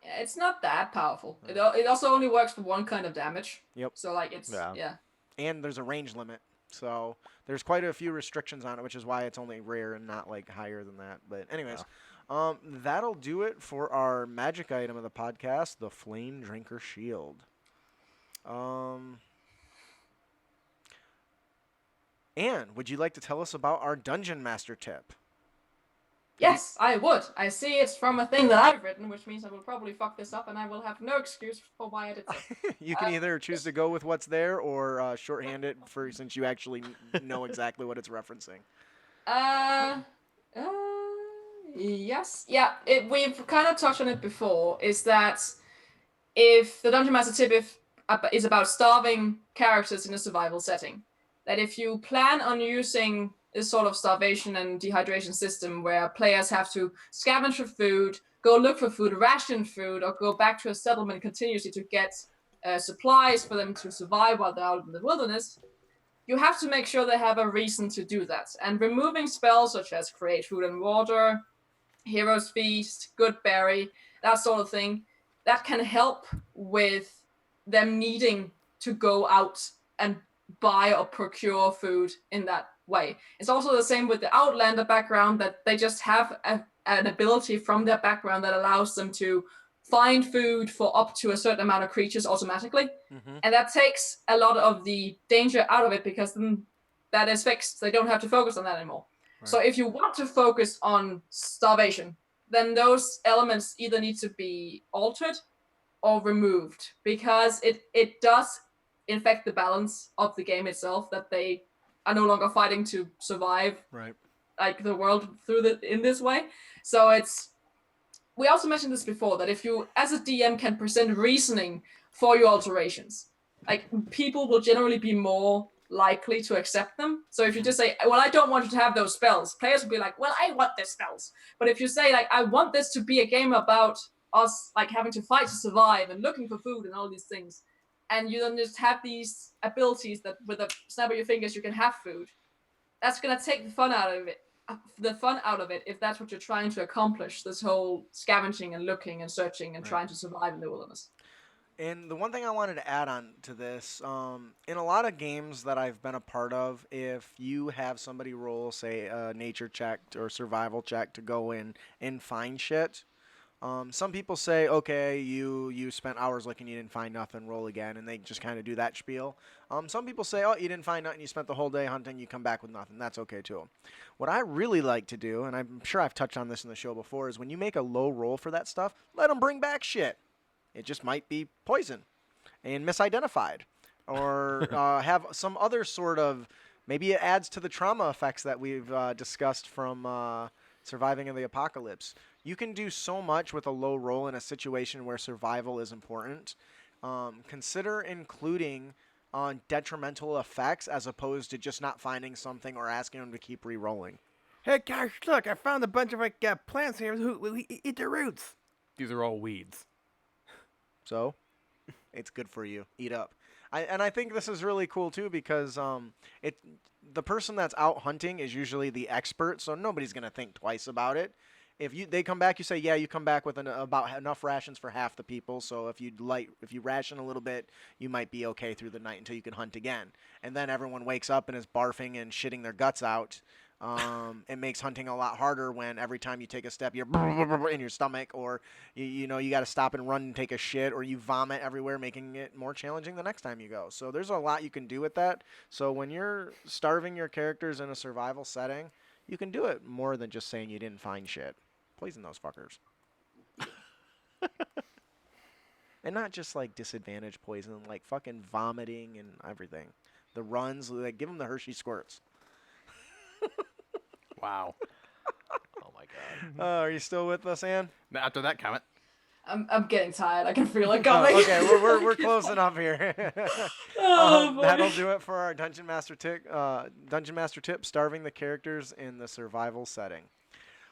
Yeah, it's not that powerful. It also only works for one kind of damage. Yep. So like it's yeah. And there's a range limit. So there's quite a few restrictions on it, which is why it's only rare and not like higher than that. But anyways, that'll do it for our magic item of the podcast, the Flame Drinker Shield. Anne, would you like to tell us about our Dungeon Master tip? Yes, I would. I see it's from a thing that I've written, which means I will probably fuck this up and I will have no excuse for why I did so. You can either choose to go with what's there or shorthand it for since you actually know exactly what it's referencing. Yes. Yeah, we've kind of touched on it before, is that if the Dungeon Master tip is about starving characters in a survival setting, that if you plan on using this sort of starvation and dehydration system where players have to scavenge for food, go look for food, ration food, or go back to a settlement continuously to get supplies for them to survive while they're out in the wilderness, you have to make sure they have a reason to do that. And removing spells such as Create Food and Water, Hero's Feast, Good Berry, that sort of thing, that can help with them needing to go out and buy or procure food in that way. It's also the same with the Outlander background, that they just have an ability from their background that allows them to find food for up to a certain amount of creatures automatically. Mm-hmm. And that takes a lot of the danger out of it because then that is fixed. They don't have to focus on that anymore. Right. So if you want to focus on starvation, then those elements either need to be altered or removed, because it does infect the balance of the game itself, that they are no longer fighting to survive Right. like the world in this way. So we also mentioned this before, that if you as a DM can present reasoning for your alterations, like people will generally be more likely to accept them. So if you just say, well, I don't want you to have those spells, players will be like, well, I want these spells. But if you say, like, I want this to be a game about us like having to fight to survive and looking for food and all these things, and you then just have these abilities that with a snap of your fingers you can have food, that's gonna take the fun out of it if that's what you're trying to accomplish, this whole scavenging and looking and searching and trying to survive in the wilderness. And the one thing I wanted to add on to this, in a lot of games that I've been a part of, if you have somebody roll, say, a nature check or survival check to go in and find shit, some people say, okay, you spent hours looking, you didn't find nothing, roll again, and they just kind of do that spiel. Some people say, oh, you didn't find nothing, you spent the whole day hunting, you come back with nothing. That's okay too. What I really like to do, and I'm sure I've touched on this in the show before, is when you make a low roll for that stuff, let them bring back shit. It just might be poison and misidentified, or have some other sort of, maybe it adds to the trauma effects that we've discussed from surviving in the apocalypse. You can do so much with a low roll in a situation where survival is important. Consider including detrimental effects as opposed to just not finding something or asking them to keep re-rolling. Hey guys, look! I found a bunch of plants here who eat their roots. These are all weeds. So, it's good for you. Eat up. I think this is really cool too because the person that's out hunting is usually the expert, so nobody's gonna think twice about it. If they come back, you say, yeah, you come back with about enough rations for half the people. So if you ration a little bit, you might be okay through the night until you can hunt again. And then everyone wakes up and is barfing and shitting their guts out. It makes hunting a lot harder when every time you take a step, you're in your stomach, or you got to stop and run and take a shit, or you vomit everywhere, making it more challenging the next time you go. So there's a lot you can do with that. So when you're starving your characters in a survival setting, you can do it more than just saying you didn't find shit. Poison those fuckers. And not just like disadvantage poison, like fucking vomiting and everything. The runs, like give them the Hershey squirts. Wow. Oh my god. Are you still with us, Ann? Now, after that comment, I'm getting tired. I can feel it coming. Okay, we're closing up here. Oh, That'll do it for our Dungeon Master tip, starving the characters in the survival setting.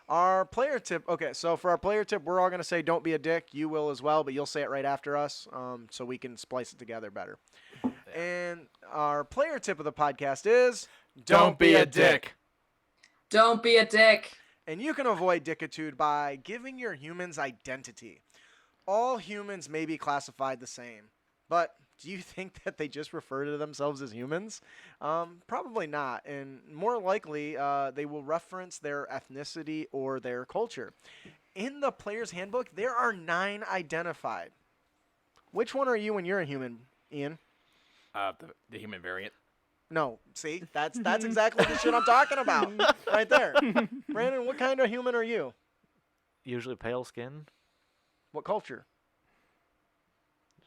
Our player tip, okay, so for our player tip, we're all going to say don't be a dick. You will as well, but you'll say it right after us so we can splice it together better. Yeah. And our player tip of the podcast is don't be a dick. Don't be a dick. And you can avoid dickitude by giving your humans identity. All humans may be classified the same, but do you think that they just refer to themselves as humans? Probably not. And more likely, they will reference their ethnicity or their culture. In the player's handbook, there are 9 identified. Which one are you when you're a human, Ian? The human variant. No, see? That's exactly the shit I'm talking about. Right there. Brandon, what kind of human are you? Usually pale skin. What culture?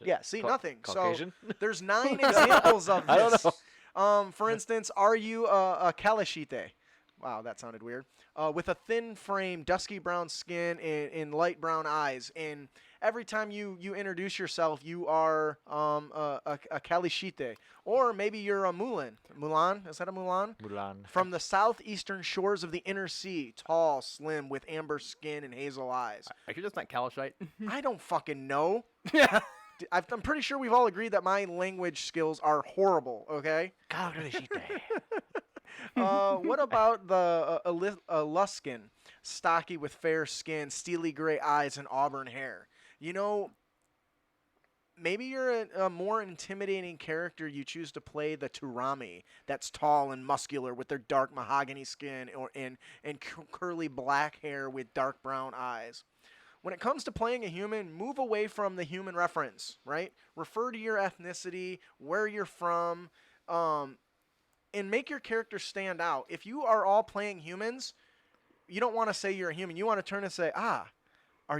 Yeah, see, nothing. Caucasian? So there's 9 examples of this. I don't know. For instance, are you a Kalashite? Wow, that sounded weird. With a thin frame, dusky brown skin, and light brown eyes. And every time you introduce yourself, you are a Kalashite. Or maybe you're a Mulan. Mulan? Is that a Mulan? Mulan. From the southeastern shores of the inner sea. Tall, slim, with amber skin and hazel eyes. Are you just not Kalashite? I don't fucking know. Yeah. I'm pretty sure we've all agreed that my language skills are horrible, okay? What about the Luskin? Stocky with fair skin, steely gray eyes, and auburn hair. You know, maybe you're a more intimidating character. You choose to play the Turami. That's tall and muscular with their dark mahogany skin and curly black hair with dark brown eyes. When it comes to playing a human, move away from the human reference, right? Refer to your ethnicity, where you're from, and make your character stand out. If you are all playing humans, you don't want to say you're a human. You want to turn and say,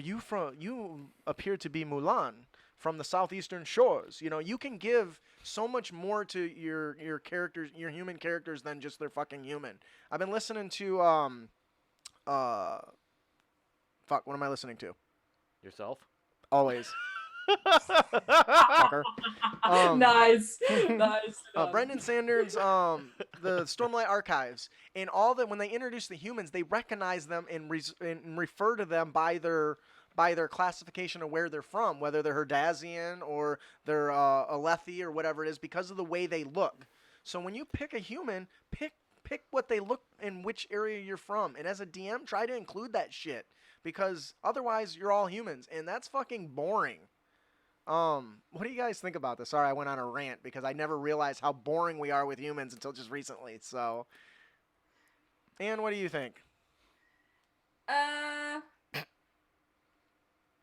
you appear to be Mulan. from the southeastern shores. You know, you can give so much more to your characters, your human characters, than just they're fucking human. I've been listening to fuck, what am I listening to? Yourself? Always. Fucker. Nice. Nice. Brendan Sanders, the Stormlight Archives, and all that. When they introduce the humans, they recognize them and refer to them by their classification of where they're from, whether they're Herdazian or they're Alethi or whatever it is, because of the way they look. So when you pick a human, pick what they look and which area you're from, and as a DM, try to include that shit, because otherwise you're all humans, and that's fucking boring. What do you guys think about this? Sorry, I went on a rant because I never realized how boring we are with humans until just recently. So, Anne, what do you think?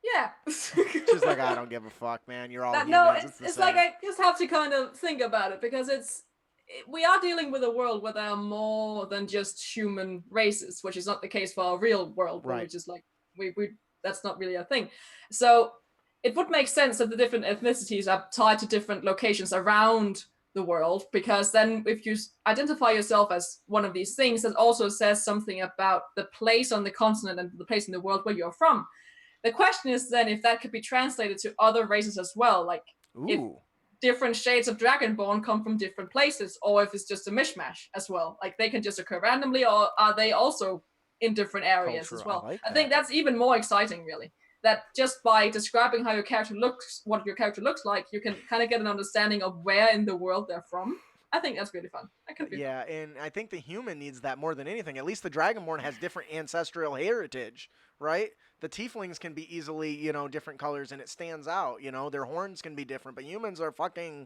Yeah. She's like, I don't give a fuck, man. You're all humans. No, It's the it's same. like I just have to kind of think about it, because we are dealing with a world where there are more than just human races, which is not the case for our real world, where Right. we're just like we that's not really a thing. So it would make sense that the different ethnicities are tied to different locations around the world, because then if you identify yourself as one of these things, that also says something about the place on the continent and the place in the world where you're from. The question is then if that could be translated to other races as well, like if Ooh. different shades of Dragonborn come from different places, or if it's just a mishmash as well. Like they can just occur randomly, or are they also in different areas as Cultural, well? I like think that. that's even more exciting, really. That just by describing how your character looks, what your character looks like, you can kind of get an understanding of where in the world they're from. I think that's really fun. That could be fun. Yeah, and I think the human needs that more than anything. At least the Dragonborn has different ancestral heritage, right? The Tieflings can be easily, different colors, and it stands out. Their horns can be different, but humans are fucking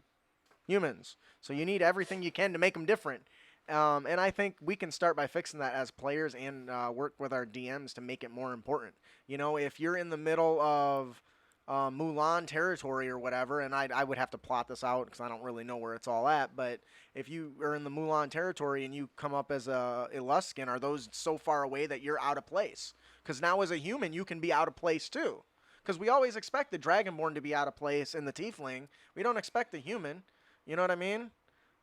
humans. So you need everything you can to make them different. And I think we can start by fixing that as players and work with our DMs to make it more important. If you're in the middle of Mulan territory or whatever, and I would have to plot this out because I don't really know where it's all at, but if you are in the Mulan territory and you come up as a Eluskin, are those so far away that you're out of place? Because now as a human, you can be out of place too. Because we always expect the Dragonborn to be out of place in the Tiefling. We don't expect the human. You know what I mean?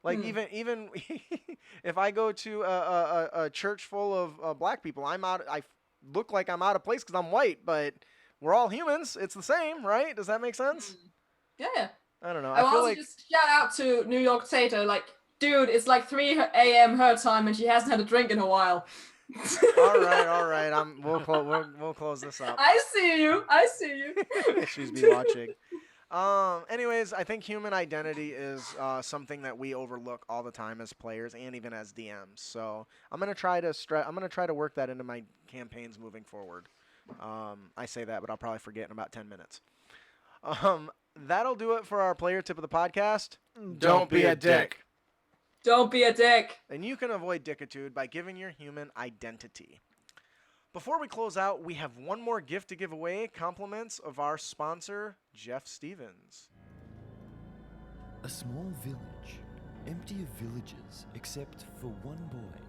Like even if I go to a church full of black people, I look like I'm out of place because I'm white, but we're all humans. It's the same, right? Does that make sense? Yeah. I don't know. I I feel also like just shout out to New York Tato, like, dude, it's like 3 a.m. her time and she hasn't had a drink in a while. all right. We'll close this up. I see you. She's be watching. Anyways, I think human identity is something that we overlook all the time as players and even as DMs. So I'm gonna try to work that into my campaigns moving forward. I say that, but I'll probably forget in about 10 minutes. That'll do it for our player tip of the podcast. Don't be a dick. Don't be a dick. And you can avoid dickitude by giving your human identity. Before we close out, we have one more gift to give away, compliments of our sponsor, Jeff Stevens. A small village, empty of villagers except for one boy,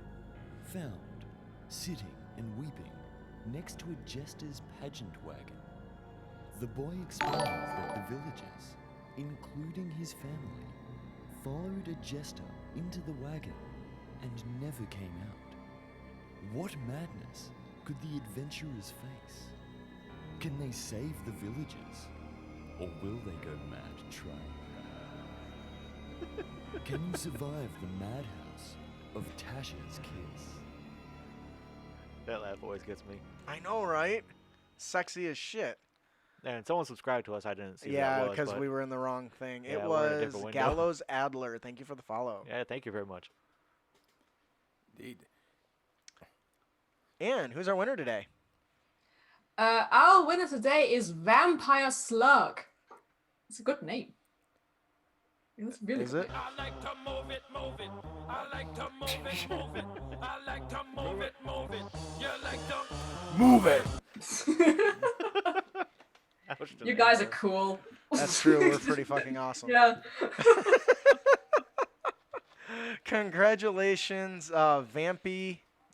found sitting and weeping next to a jester's pageant wagon. The boy explains that the villagers, including his family, followed a jester into the wagon and never came out. What madness could the adventurers face? Can they save the villagers? Or will they go mad trying? Can you survive the madhouse of Tasha's kiss? That laugh always gets me. I know, right? Sexy as shit. And someone subscribed to us. I didn't see who Yeah, that was, because but- we were in the wrong thing. Yeah, It we're in a was different window. Gallows Adler. Thank you for the follow. Yeah, thank you very much. Indeed. And who's our winner today? Our winner today is Vampire Slug. It's a good name. It's really Is good. it? I like to move it, move it. I like to move it, move it. I like to move it, move it. You like to Move it! Ouch to You the guys are answer. cool. That's true. We're pretty fucking awesome. Yeah. Congratulations,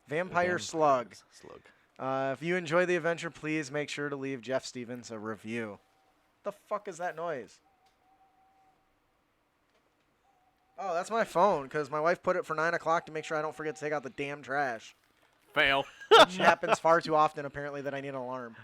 Vampire Slug. Slug. If you enjoy the adventure, please make sure to leave Jeff Stevens a review. The fuck is that noise? Oh, that's my phone, because my wife put it for 9 o'clock to make sure I don't forget to take out the damn trash. Fail. Which happens far too often, apparently, that I need an alarm.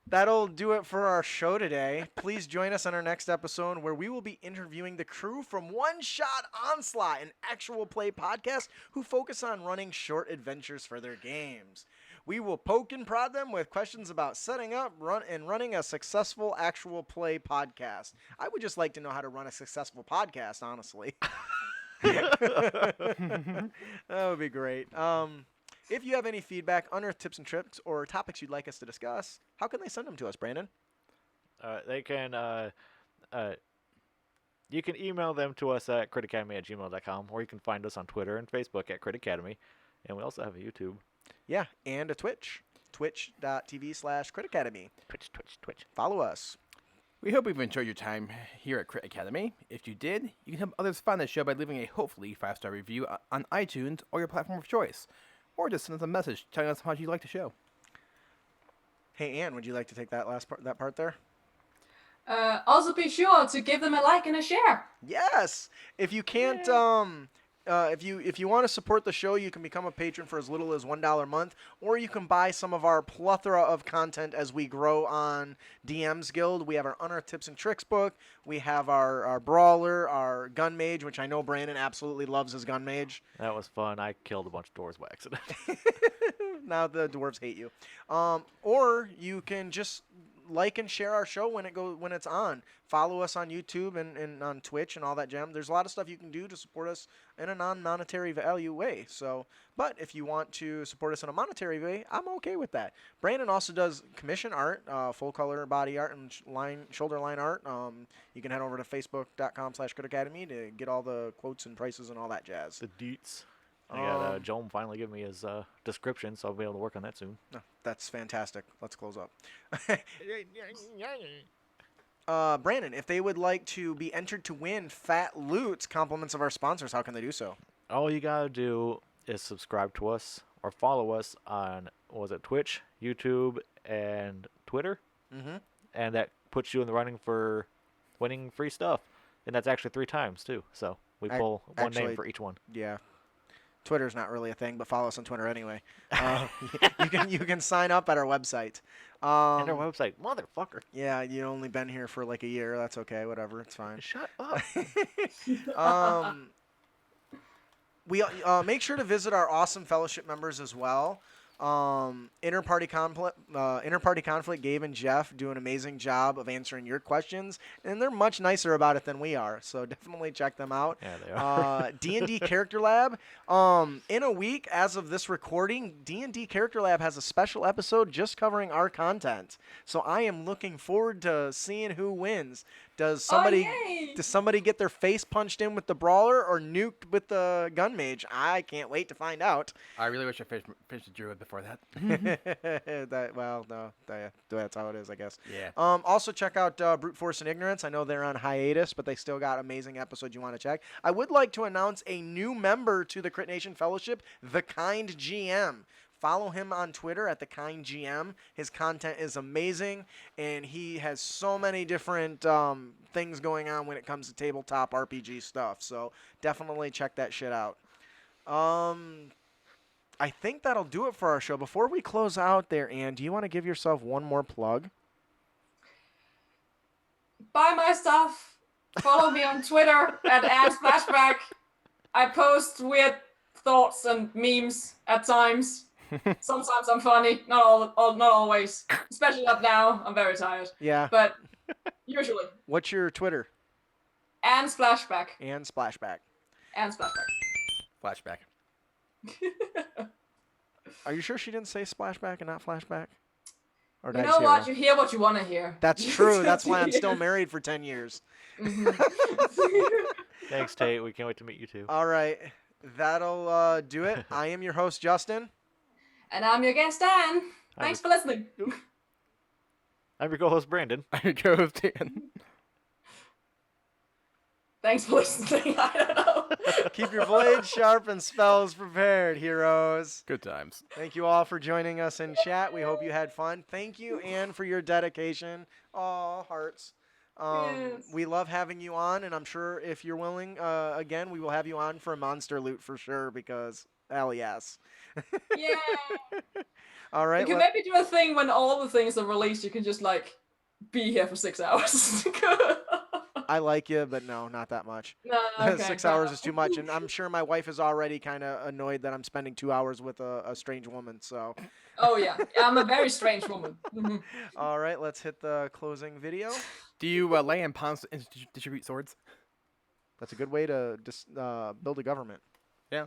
That'll do it for our show today. Please join us on our next episode where we will be interviewing the crew from One Shot Onslaught, an actual play podcast who focus on running short adventures for their games. We will poke and prod them with questions about setting up, running a successful actual play podcast. I would just like to know how to run a successful podcast, honestly. That would be great. If you have any feedback, unearthed tips and tricks, or topics you'd like us to discuss, how can they send them to us, Brandon? They can. You can email them to us at critacademy@gmail.com, or you can find us on Twitter and Facebook at Crit Academy, and we also have a YouTube. Yeah, and a Twitch. Twitch.tv/Crit Twitch. Follow us. We hope you've enjoyed your time here at Crit Academy. If you did, you can help others find the show by leaving a hopefully 5-star review on iTunes or your platform of choice. Or just send us a message telling us how much you like the show. Hey, Ann, would you like to take that last part, there? Also be sure to give them a like and a share. Yes. If you can't, if you want to support the show, you can become a patron for as little as $1 a month, or you can buy some of our plethora of content as we grow on DM's Guild. We have our Unearthed Tips and Tricks book. We have our Brawler, our Gun Mage, which I know Brandon absolutely loves his Gun Mage. That was fun. I killed a bunch of dwarves by accident. Now the dwarves hate you. Or you can just like and share our show when it's on. Follow us on YouTube and on Twitch and all that jam. There's a lot of stuff you can do to support us in a non-monetary value way. So, but if you want to support us in a monetary way, I'm okay with that. Brandon also does commission art, full color body art and shoulder line art. You can head over to facebook.com/critacademy to get all the quotes and prices and all that jazz. The deets. I got Joel finally give me his description, so I'll be able to work on that soon. Oh, that's fantastic. Let's close up. Brandon, if they would like to be entered to win fat loot compliments of our sponsors, how can they do so? All you gotta do is subscribe to us or follow us on Twitch, YouTube, and Twitter, and that puts you in the running for winning free stuff, and that's actually 3 times too. So we pull one name for each one. Yeah. Twitter's not really a thing, but follow us on Twitter anyway. You can sign up at our website. And our website, motherfucker. Yeah, you only been here for like a year. That's okay. Whatever. It's fine. Shut up. We make sure to visit our awesome fellowship members as well. Interparty conflict. Gabe and Jeff do an amazing job of answering your questions, and they're much nicer about it than we are. So definitely check them out. Yeah, they are. D&D Character Lab. In a week, as of this recording, D&D Character Lab has a special episode just covering our content. So I am looking forward to seeing who wins. Does somebody get their face punched in with the brawler or nuked with the gun mage? I can't wait to find out. I really wish I finished the druid before that. That's how it is, I guess. Yeah. Also check out Brute Force and Ignorance. I know they're on hiatus, but they still got amazing episodes you want to check. I would like to announce a new member to the Crit Nation Fellowship, The Kind GM. Follow him on Twitter at The Kind GM. His content is amazing, and he has so many different things going on when it comes to tabletop RPG stuff. So definitely check that shit out. I think that'll do it for our show. Before we close out there, Ann, do you want to give yourself one more plug? Buy my stuff. Follow me on Twitter at @flashback. I post weird thoughts and memes at times. Sometimes I'm funny, not always. Especially not now. I'm very tired. Yeah. But usually. What's your Twitter? And Splashback. And Splashback. And Splashback. Flashback. Are you sure she didn't say Splashback and not Flashback? Or You know what? You hear what you want to hear. That's true. That's why I'm still married for 10 years. Thanks, Tate. We can't wait to meet you too. All right. That'll do it. I am your host, Justin. And I'm your guest, Dan. Thanks for listening. I'm your co-host, Brandon. I'm your co-host, Dan. Thanks for listening. I don't know. Keep your blades sharp and spells prepared, heroes. Good times. Thank you all for joining us in chat. We hope you had fun. Thank you, Anne, for your dedication. Aw, hearts. Yes. We love having you on, and I'm sure if you're willing, again, we will have you on for a monster loot for sure, because hell yes. Yeah. All You right. can maybe do a thing when all the things are released. You can just like be here for 6 hours. I like you, but no, not that much. No, okay, 6 fair hours enough. is too much, and I'm sure my wife is already kind of annoyed that I'm spending 2 hours with a strange woman. So, Oh yeah, I'm a very strange woman. Mhm. all right, let's hit the closing video. Do you lay in ponds and distribute swords? That's a good way to build a government. Yeah.